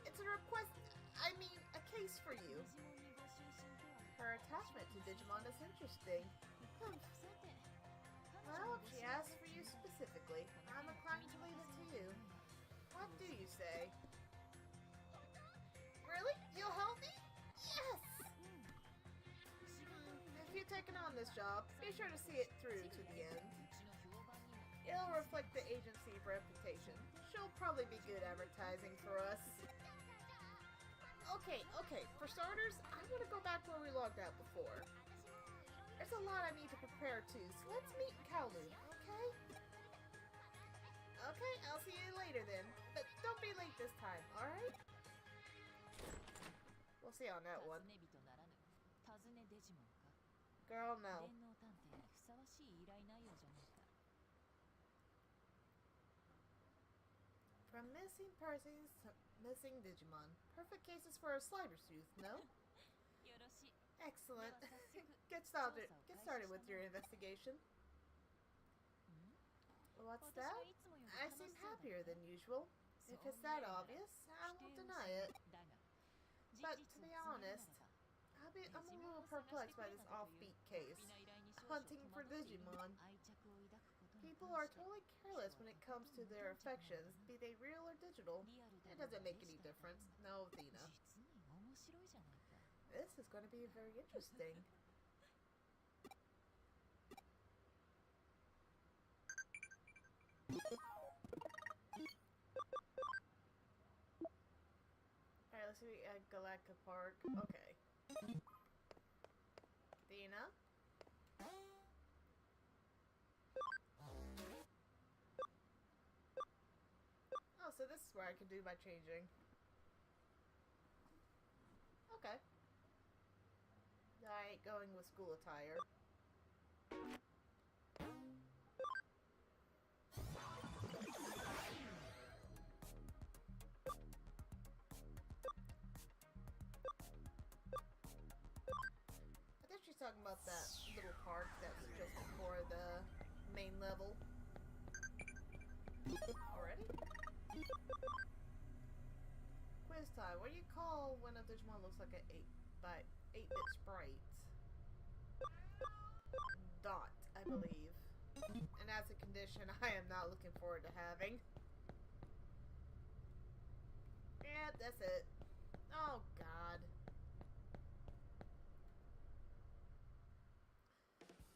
It's a request, I mean, a case for you. Her attachment to Digimon is interesting. Well, if she asks for you specifically, I'm inclined to leave it to you. What do you say? Really? You'll help me? taken on this job, be sure to see it through to the end. It'll reflect the agency's reputation. She'll probably be good advertising for us. Okay. For starters, I want to go back where we logged out before. There's a lot I need to prepare too, so let's meet in Kowloon, okay? Okay, I'll see you later then. But don't be late this time, alright? We'll see on that one. Girl, no. From missing persons to missing Digimon. Perfect cases for a Sleuth, no? Excellent. Get started with your investigation. What's that? I seem happier than usual. If it's that obvious, I won't deny it. But to be honest, I'm a little perplexed by this offbeat case. Hunting for Digimon. People are totally careless when it comes to their affections, be they real or digital. It doesn't make any difference. No, Athena. This is going to be very interesting. Alright, let's see at Galactic Park. Okay. Athena? Oh, so this is where I can do my changing. Okay. I ain't going with school attire. I think she's talking about that little park that's just before the main level. Already? Quiz time. What do you call when a Digimon looks like an 8-bit sprite? Dot, I believe. And that's a condition I am not looking forward to having. Yeah, that's it. Oh, God.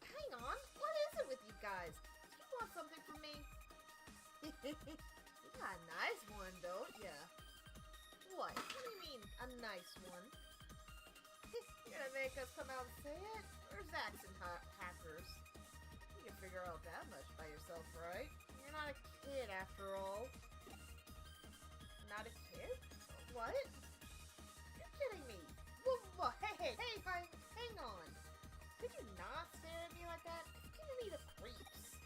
Hang on. What is it with you guys? Do you want something from me? You got a nice one, don't ya? What? What do you mean, a nice one? You gonna make us come out and say it? We're Zaxxon hackers. You can figure out that much by yourself, right? You're not a kid, after all. Not a kid? What? You're kidding me. Whoa, hey, hang on. Could you not stare at me like that? It's giving me the creeps.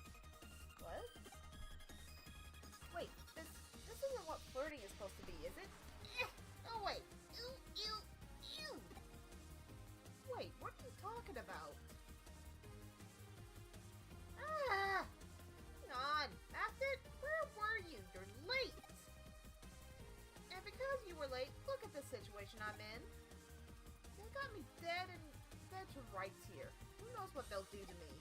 What? Wait, this isn't what flirting is supposed to be, is it? Oh, wait. Ew. Wait, what are you talking about? Ah! Hang on. That's it? Where were you? You're late. And because you were late, look at the situation I'm in. They got me dead to rights here. Who knows what they'll do to me?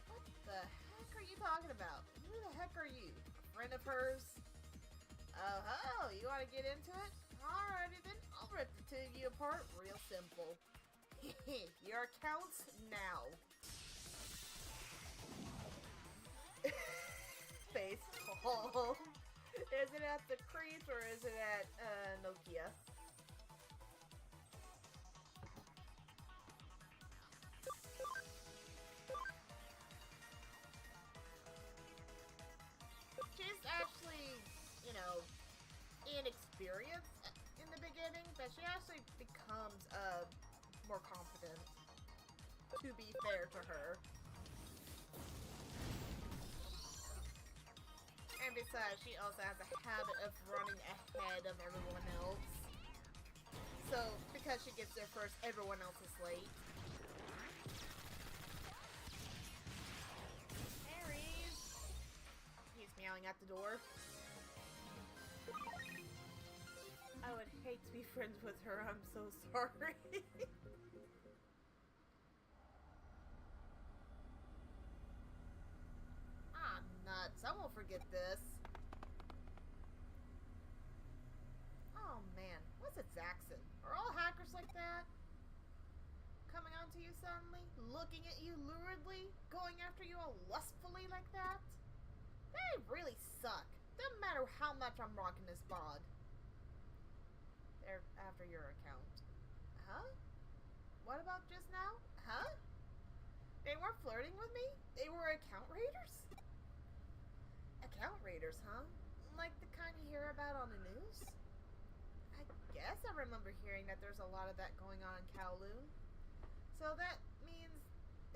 What the heck are you talking about? Who the heck are you? A friend of hers? Oh, you want to get into it? Alrighty then, I'll rip the two of you apart real simple. Your accounts now. Face palm. Is it at the crease or is it at Nokia? She's actually, inexperienced in the beginning, but she actually becomes more confident, to be fair to her. And besides, she also has a habit of running ahead of everyone else. So, because she gets there first, everyone else is late. Aries! He's meowing at the door. I would hate to be friends with her, I'm so sorry. Nuts, I won't forget this. Oh man, what's it, Zaxxon? Are all hackers like that? Coming on to you suddenly, looking at you luridly, going after you all lustfully like that? They really suck. Doesn't matter how much I'm rocking this bod. They're after your account. Huh? What about just now? Huh? They weren't flirting with me? They were account raiders? Account raiders, huh? Like the kind you hear about on the news? I guess I remember hearing that there's a lot of that going on in Kowloon. So that means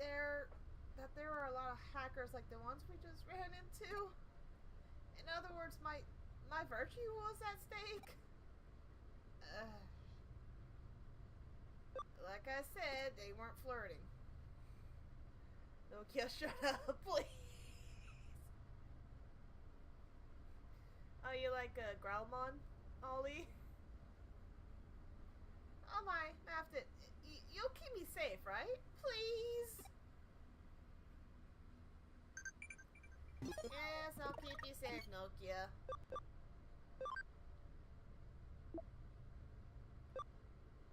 there are a lot of hackers like the ones we just ran into? In other words, my virtue was at stake? Like I said, they weren't flirting. Nokia, shut up, please. Oh, you like Growlmon, Ollie? Oh my, Mafted, you'll keep me safe, right? Please? Yes, I'll keep you safe, Nokia.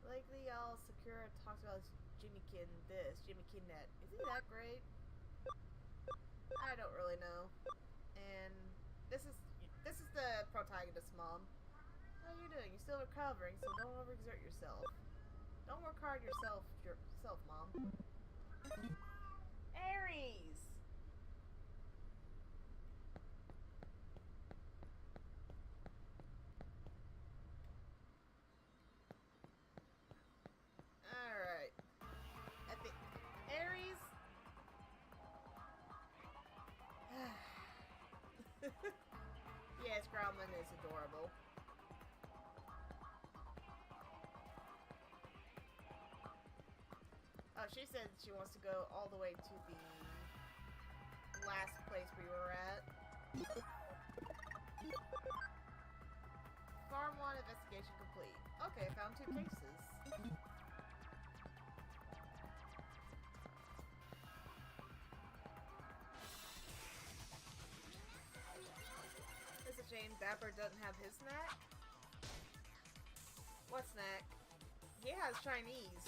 Lately, all Sakura talks about Jimmykin this, Jimmykin that. Isn't that great? I don't really know. And this is the protagonist's mom. How are you doing? You're still recovering, so don't overexert yourself. Don't work hard yourself, Mom. Aries! Alright. I think Aries. Yes, Growlman is adorable. Oh, she said she wants to go all the way to the last place we were at. Farm 1 investigation complete. Okay, found 2 cases. It's a shame Dapper doesn't have his snack. What snack? He has Chinese.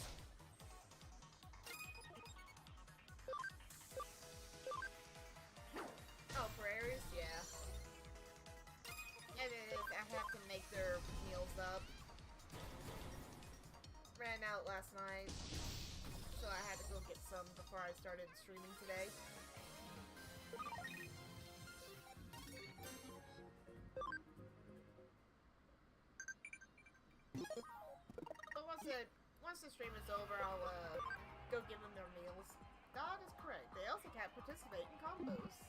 Oh, for Aries? Yeah. It is. I have to make their meals up. Ran out last night, so I had to go get some before I started streaming today. But once the stream is over, I'll go give them their meals. God is correct. They also can't participate in combos.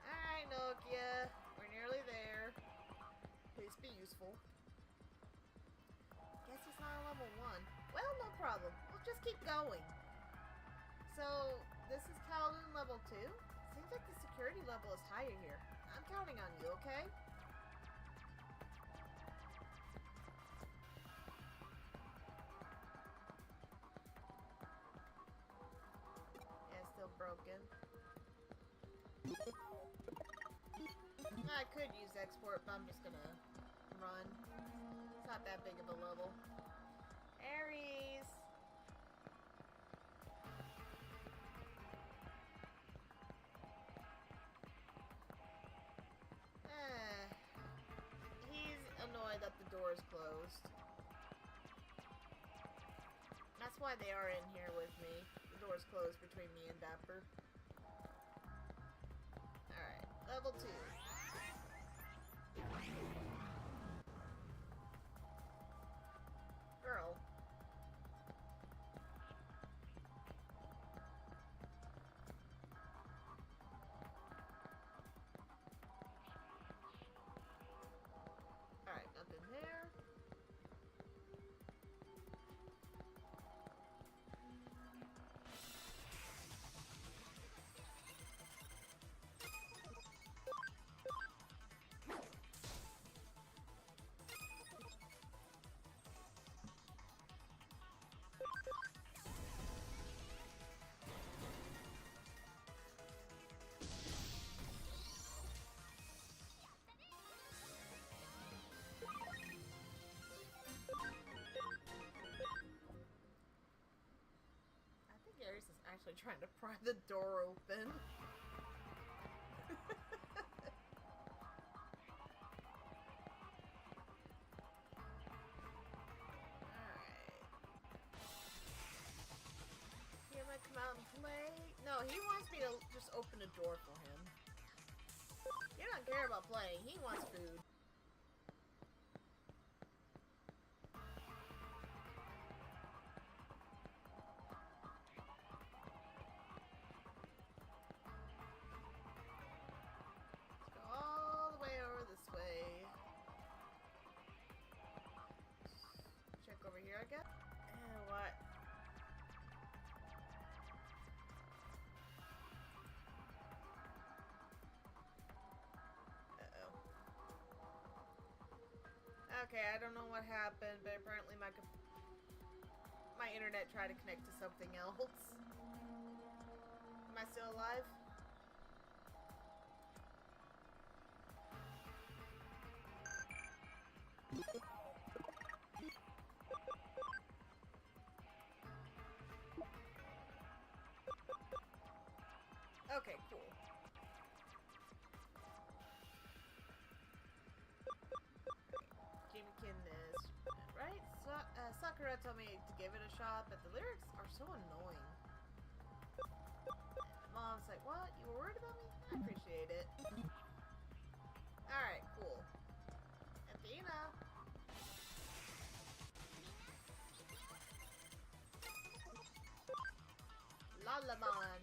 Alright, Nokia. We're nearly there. Please be useful. Guess he's not on level 1. Well, no problem. We'll just keep going. So, this is Kowloon level 2? Seems like the security level is higher here. I'm counting on you, okay? Yeah, still broken. I could use export, but I'm just gonna run. It's not that big of a level. Aries! He's annoyed that the door is closed. That's why they are in here with me. The door is closed between me and Dapper. Alright, level 2. Girl. Alright, nothing there. actually trying to pry the door open. Come out and play? No, he wants me to just open a door for him. He doesn't care about playing. He wants food. Let's go all the way over this way. Check over here, I guess. And what? Okay, I don't know what happened, but apparently my internet tried to connect to something else. Am I still alive? Okay, cool. Right? Sakura told me to give it a shot, but the lyrics are so annoying. Mom's like, what? You were worried about me? I appreciate it. Alright, cool. Athena! Lalamon!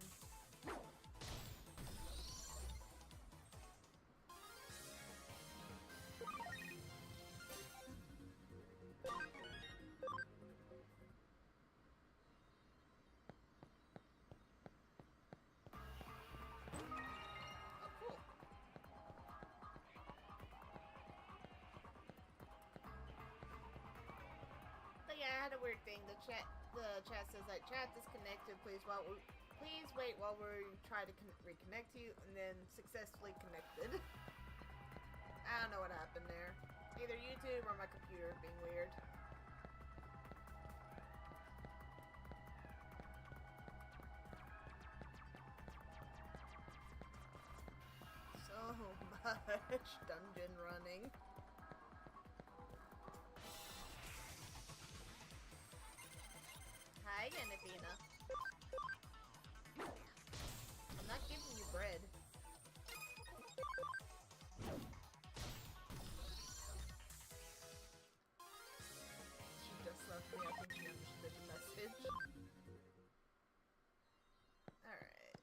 Yeah, I had a weird thing. The chat says like, chat disconnected. Please wait while we try to reconnect you, and then successfully connected. I don't know what happened there. Either YouTube or my computer being weird. So much dungeon running. Hi again, Athena. I'm not giving you bread. She just left me. I think she understood the message. Alright.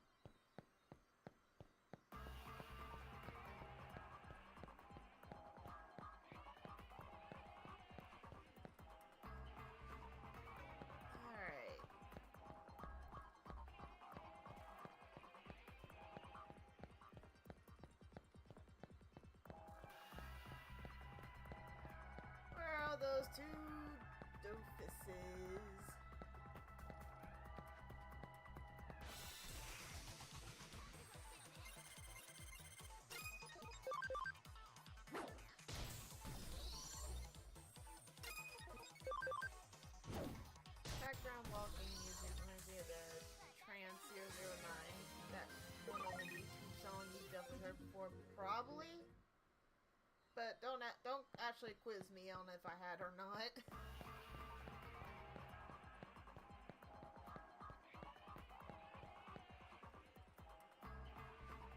Those two doofuses. Background walking music reminds me of the Trance 009. That one on the YouTube song you've definitely heard before, probably. But don't actually quiz me on if I had or not.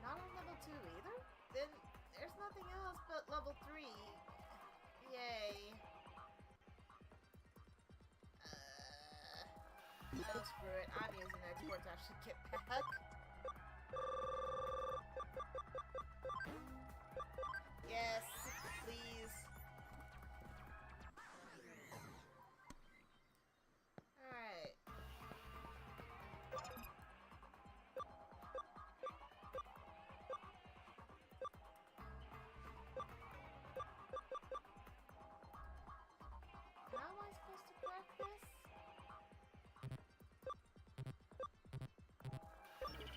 Not on level 2 either? Then there's nothing else but level 3. Yay. No, screw it. I'm using export to actually get back. Yes, please. Alright. How am I supposed to crack this? Shoot.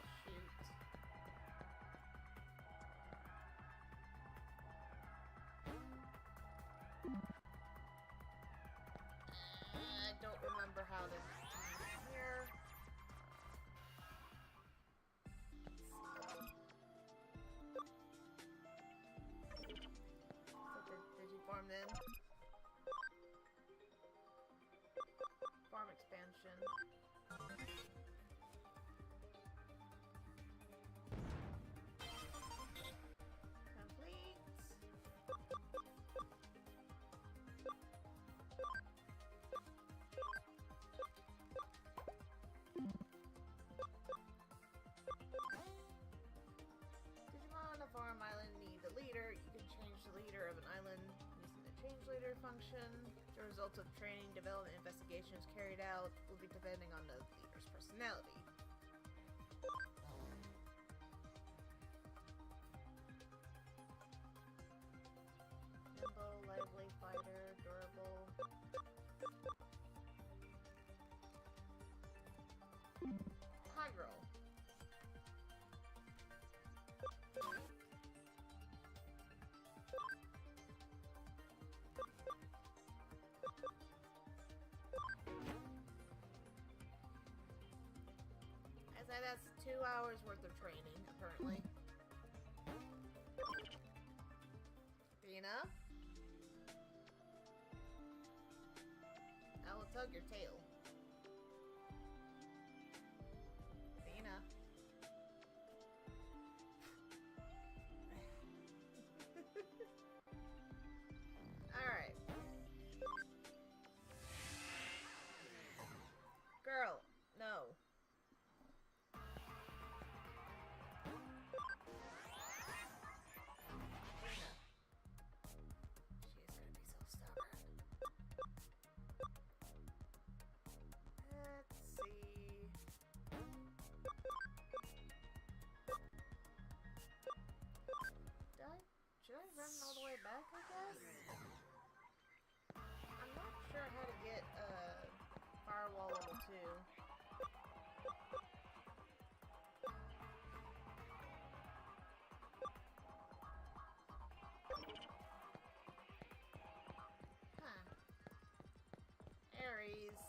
function. The results of training, development, investigations carried out will be depending on the leader's personality. Nimble, lively, fighter, durable. High roll. I say that's 2 hours worth of training, apparently. Dina? I will tug your tail. Dina? Alright. Girl, no. Should I run all the way back, I guess? I'm not sure how to get firewall level 2. Huh. Aries.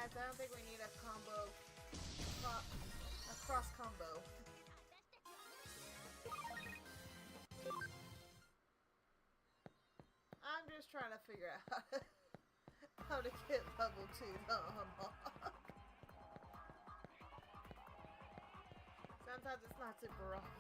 I don't think we need a combo, a cross combo. I'm just trying to figure out how to get level 2 to unlock. Sometimes it's not super obvious.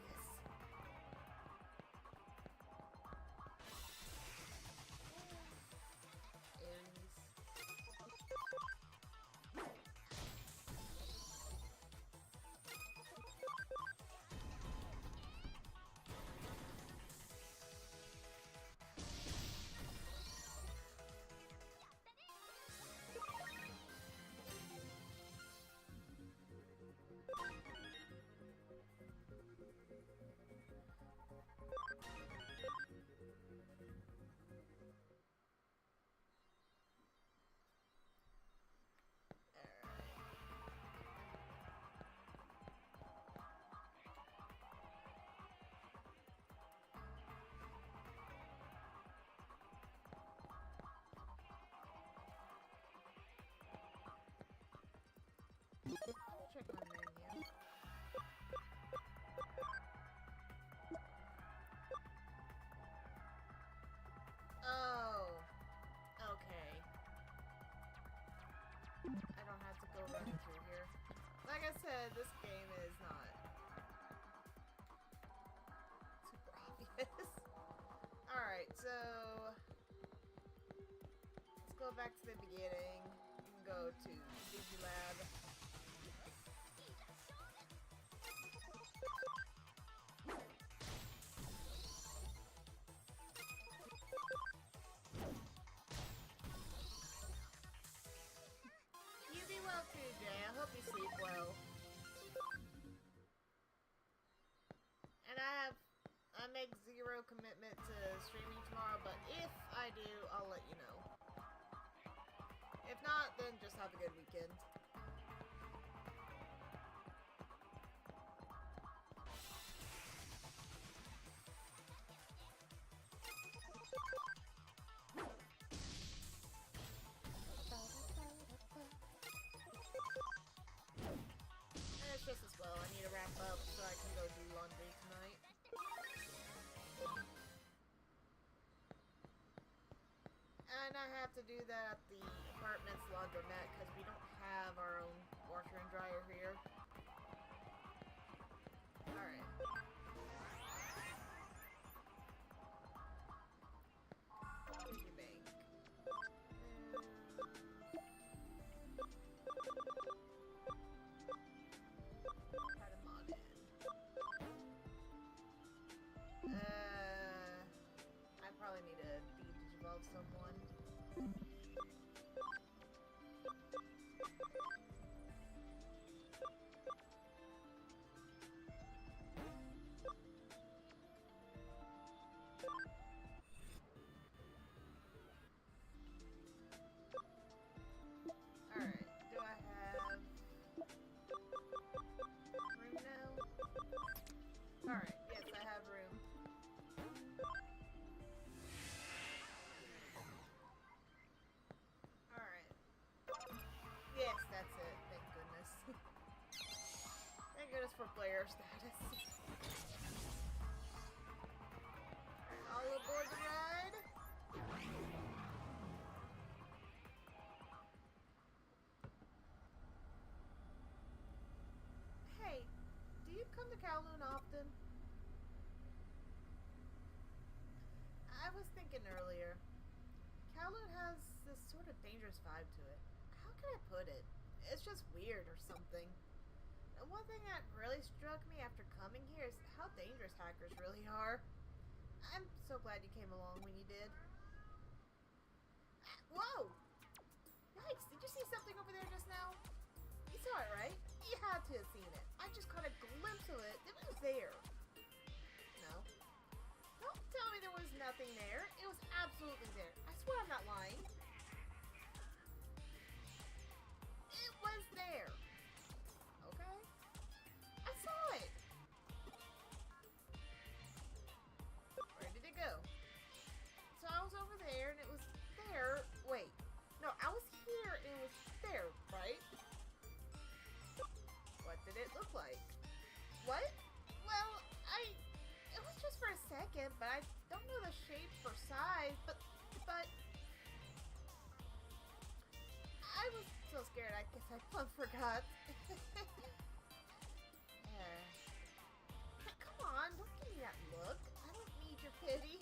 Check my menu. Oh, okay. I don't have to go running through here. Like I said, this game is not super obvious. Alright, so let's go back to the beginning. You can go to Digilab. You be well too, Jay. I hope you sleep well. And I make zero commitment to streaming tomorrow, but if I do, I'll let you know. If not, then just have a good weekend. And it's just as well. I need to wrap up so I can go do laundry tonight. And I have to do that at the apartment's laundromat because we don't have our own washer and dryer here. Alright. Digibank. Patamon in. I probably need to de-digivolve someone. Alright, do I have room now? Alright, yes, I have room. Alright. Yes, that's it. Thank goodness. Thank goodness for player status. Alright, all aboard the ride. Hey, do you come to Kowloon often? I was thinking earlier. Kowloon has this sort of dangerous vibe to it. How can I put it? It's just weird or something. And one thing that really struck me after coming here is how dangerous hackers really are. I'm so glad you came along when you did. Whoa! Yikes, did you see something over there just now? You saw it, right? You had to have seen it. I just caught a glimpse of it. It was there. No. Don't tell me there was nothing there. It was absolutely there. I swear I'm not lying. It was there. Okay? I saw it. Where did it go? So I was over there and it was there. Wait. No, I was here and it was there, right? What did it look like? What? Well, it was just for a second, but I don't know the shape or size, but I was so scared I guess I forgot. Come on, don't give me that look. I don't need your pity.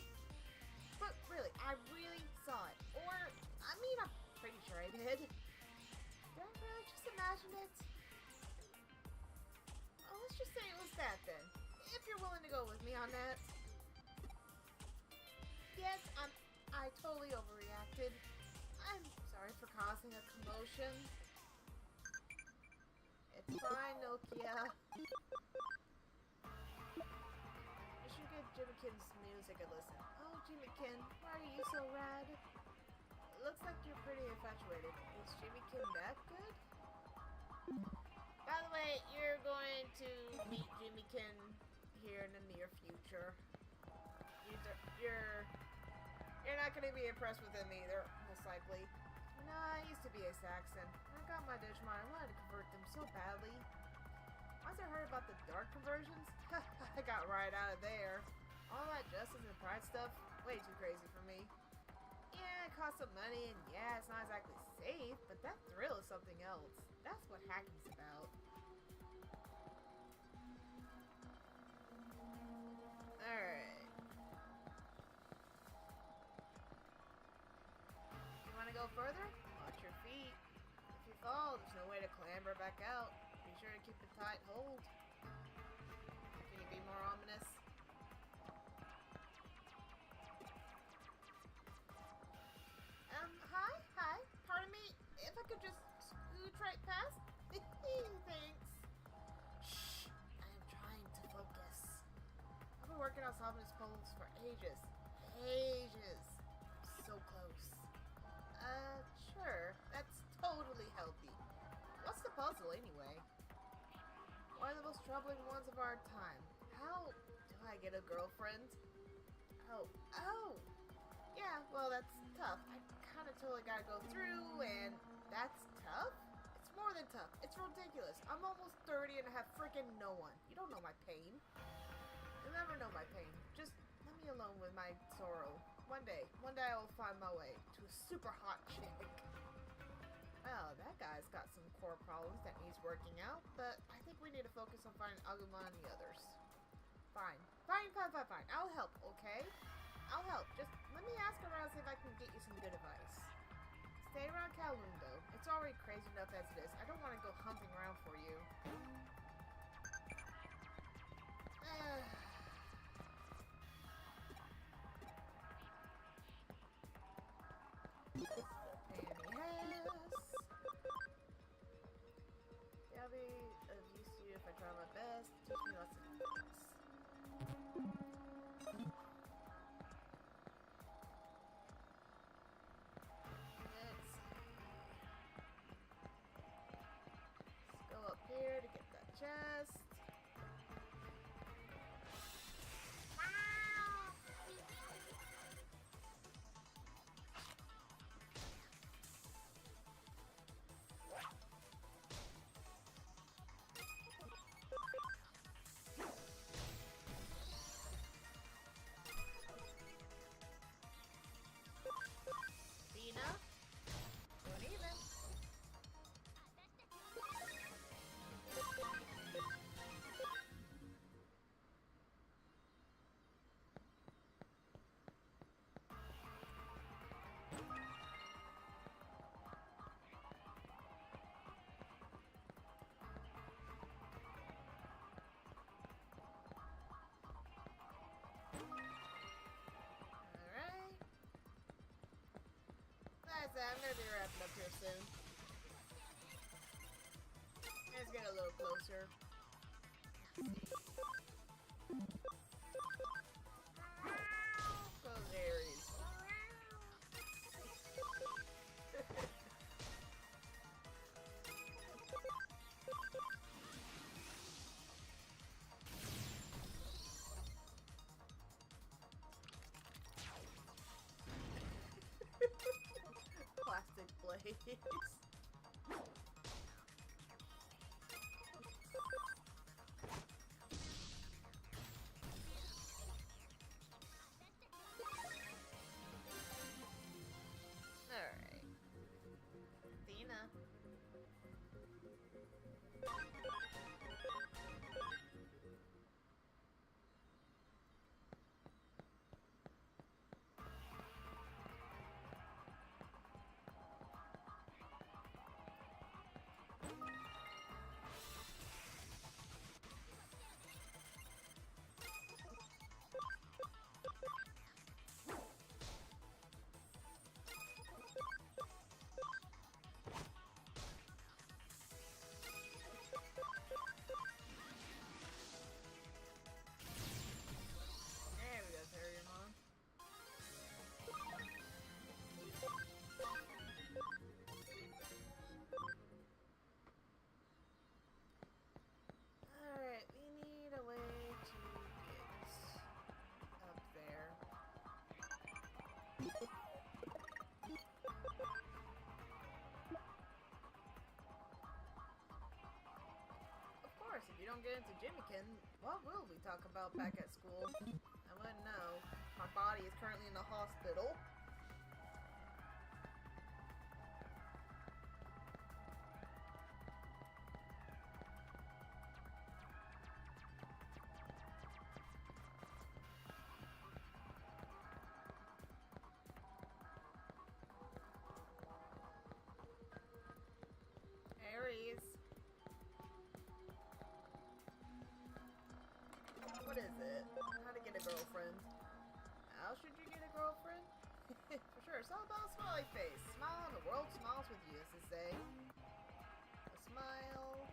But really, I really saw it. Or, I mean, I'm pretty sure I did. Did I really just imagine it? Oh, let's just say it was that then. If you're willing to go with me on that. Yes, I totally overreacted. I'm sorry for causing a commotion. It's fine, Nokia. You should give Jimmykin's music a listen. Oh, Jimmykin, why are you so rad? It looks like you're pretty infatuated. Is Jimmykin that good? By the way, you're going to meet Jimmykin here in the near future. You're not going to be impressed with him either, most likely. No, I used to be a Saxon. I got my Digimon. I wanted to convert them so badly. Once I heard about the dark conversions, I got right out of there. All that justice and pride stuff, way too crazy for me. Yeah, it costs some money, and yeah, it's not exactly safe, but that thrill is something else. That's what hacking's about. Alright. You want to go further? Watch your feet. If you fall, there's no way to clamber back out. Be sure to keep a tight hold. Can you be more ominous? Hi. Pardon me, if I could just scooch right past? Thanks. Shh, I am trying to focus. I've been working on solving this puzzle for ages. So close. Sure. That's totally healthy. What's the puzzle anyway? One of the most troubling ones of our time. How do I get a girlfriend? Oh. Yeah, well, that's tough. I kind of totally gotta go through, and that's tough? It's more than tough. It's ridiculous. I'm almost 30 and I have freaking no one. You don't know my pain. You'll never know my pain. Just let me alone with my sorrow. One day I will find my way to a super hot chick. Well, that guy's got some core problems that needs working out, but I think we need to focus on finding Agumon and the others. Fine. Fine, fine, fine, fine. I'll help, okay? I'll help. Just let me ask around, see if I can get you some good advice. Stay around Kalundo. It's already crazy enough as it is. I don't want to go hunting around for you. I'll be of use to you if I try my best. Teach me lots of things. Let's go up here to get that chest. I'm gonna be wrapping up here soon. Let's get a little closer. Those Aries. Plastic blades. Alright. Athena. If you don't get into Jimmykin, what will we talk about back at school? I wouldn't know. My body is currently in the hospital. Aries. What is it? How to get a girlfriend? How should you get a girlfriend? For sure, it's all about a smiley face. Smile and the world smiles with you, as they say. A smile.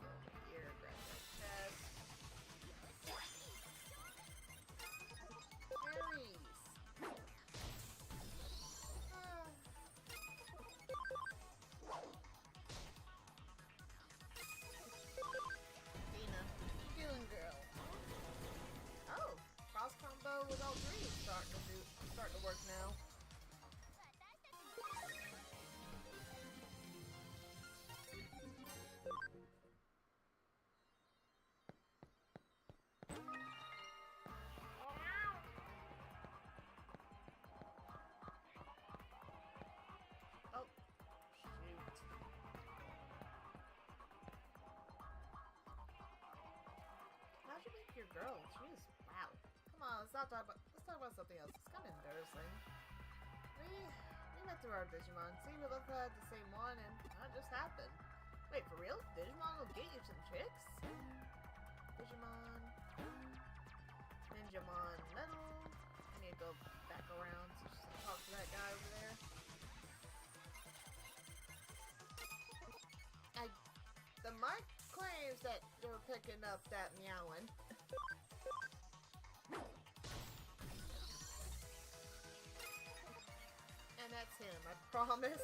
Let's go over here, grab that chest. Aries. With all three starting to work now. girl. She's wow. Come on, let's talk about something else. It's kind of embarrassing. We went through our Digimon. See, we both had the same one, and that just happened. Wait, for real? Digimon will get you some tricks? Digimon, Ninjamon Metal. I need to go back around to talk to that guy over there. The mic claims that you're picking up that meowing. And that's him, I promise.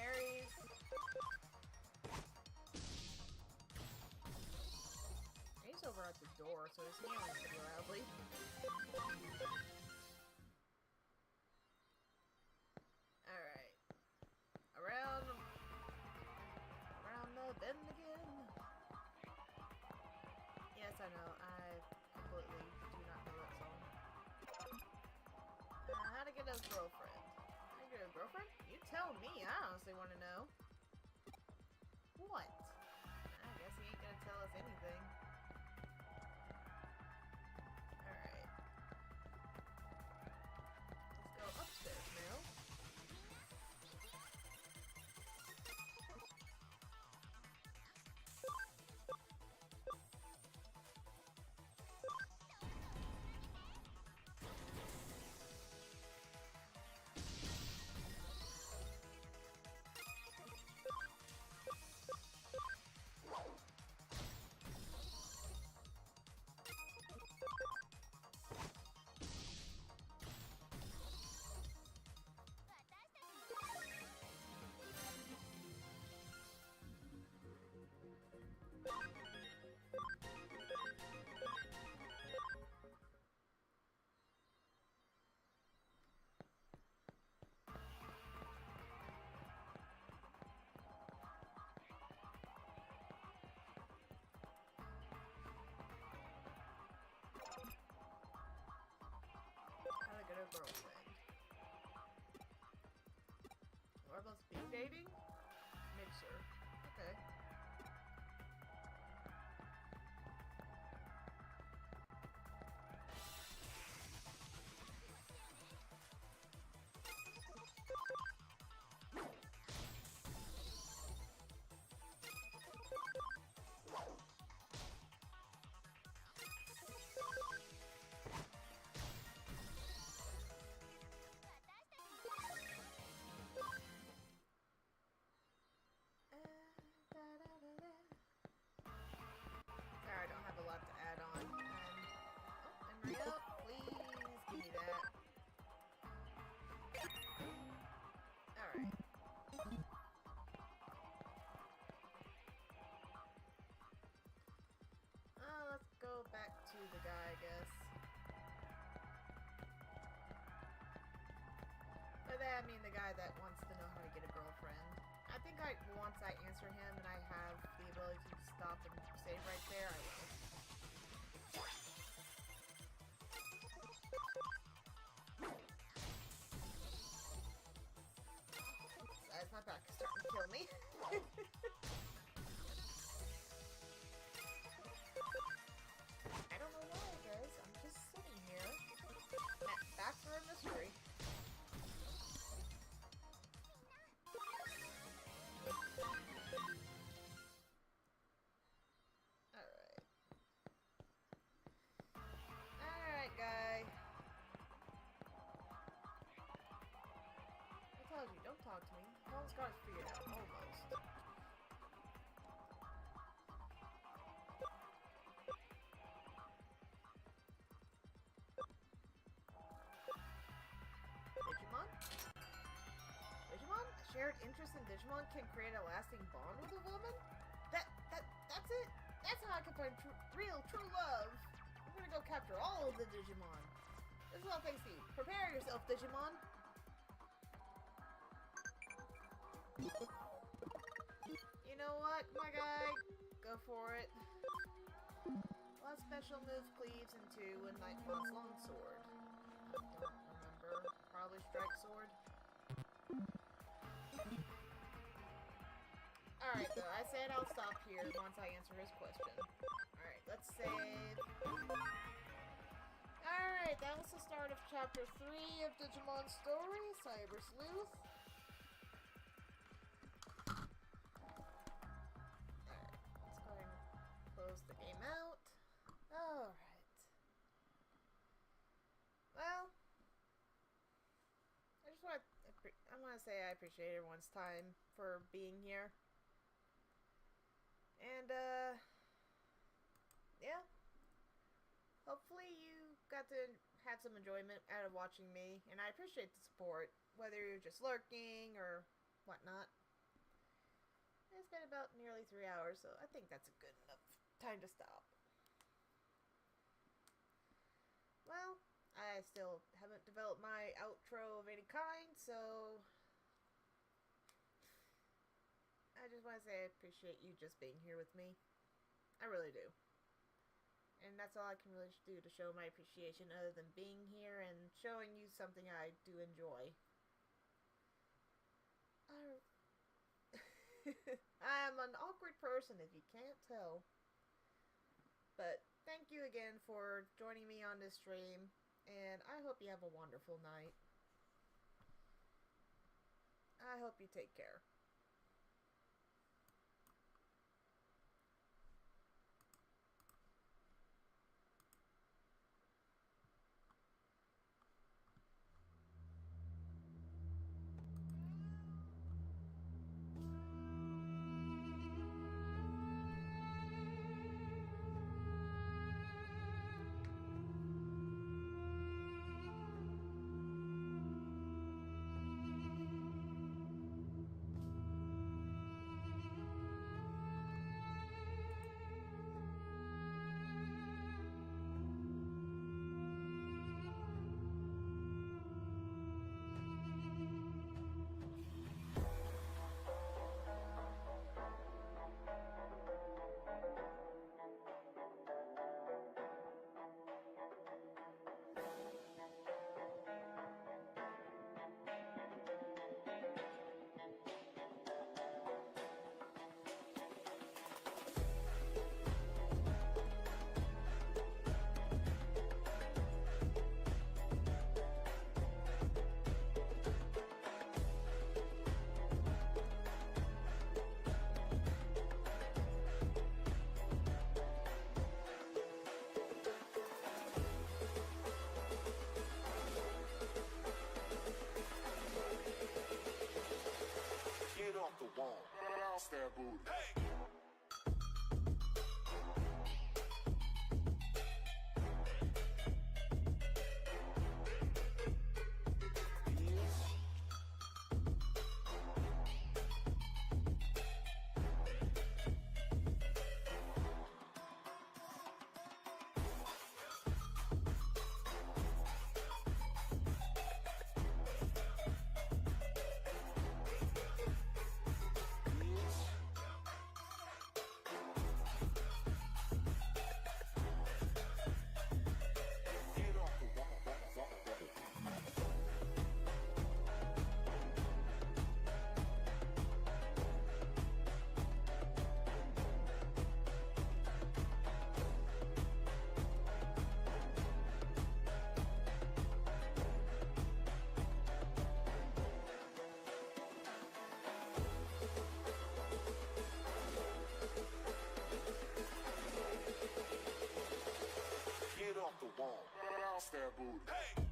Aries. He's over at the door, so he's meowing pretty loudly. Alright. Around the bend again. Yes, I know. I completely do not know that song. How to get a girlfriend? How to get a girlfriend? You tell me. I honestly want to know. What? I guess he ain't gonna tell us anything. Alright. Let's go upstairs now. Girlfriend. Or about speed dating? Mixer. Okay. The guy, I guess. By that I mean the guy that wants to know how to get a girlfriend. I think once I answer him and I have the ability to stop and save right there, I will. As my back is starting to kill me. Back for a mystery. Alright, guy. I told you, don't talk to me. I've almost got it figured out. Almost. Shared interest in Digimon can create a lasting bond with a woman? That's it? That's how I can find real, true love. I'm gonna go capture all of the Digimon. This is all thanks to you. Prepare yourself, Digimon. You know what, my guy? Go for it. What special move cleaves into a Nightbot's longsword? I don't remember. Probably Strike Sword. Alright, though. I said I'll stop here once I answer his question. Alright, let's save. Alright, that was the start of Chapter 3 of Digimon Story, Cyber Sleuth. Alright, let's go ahead and close the game out. Alright. Well, I want to say I appreciate everyone's time for being here. And, yeah. Hopefully you got to have some enjoyment out of watching me, and I appreciate the support, whether you're just lurking or whatnot. It's been about nearly 3 hours, so I think that's a good enough time to stop. Well, I still haven't developed my outro of any kind, so I just want to say I appreciate you just being here with me. I really do. And that's all I can really do to show my appreciation, other than being here and showing you something I do enjoy. I am an awkward person, if you can't tell. But thank you again for joining me on this stream, and I hope you have a wonderful night. I hope you take care. Get off the wall. Bounce that booty. Hey! Get off the wall. Bounce that booty. Hey!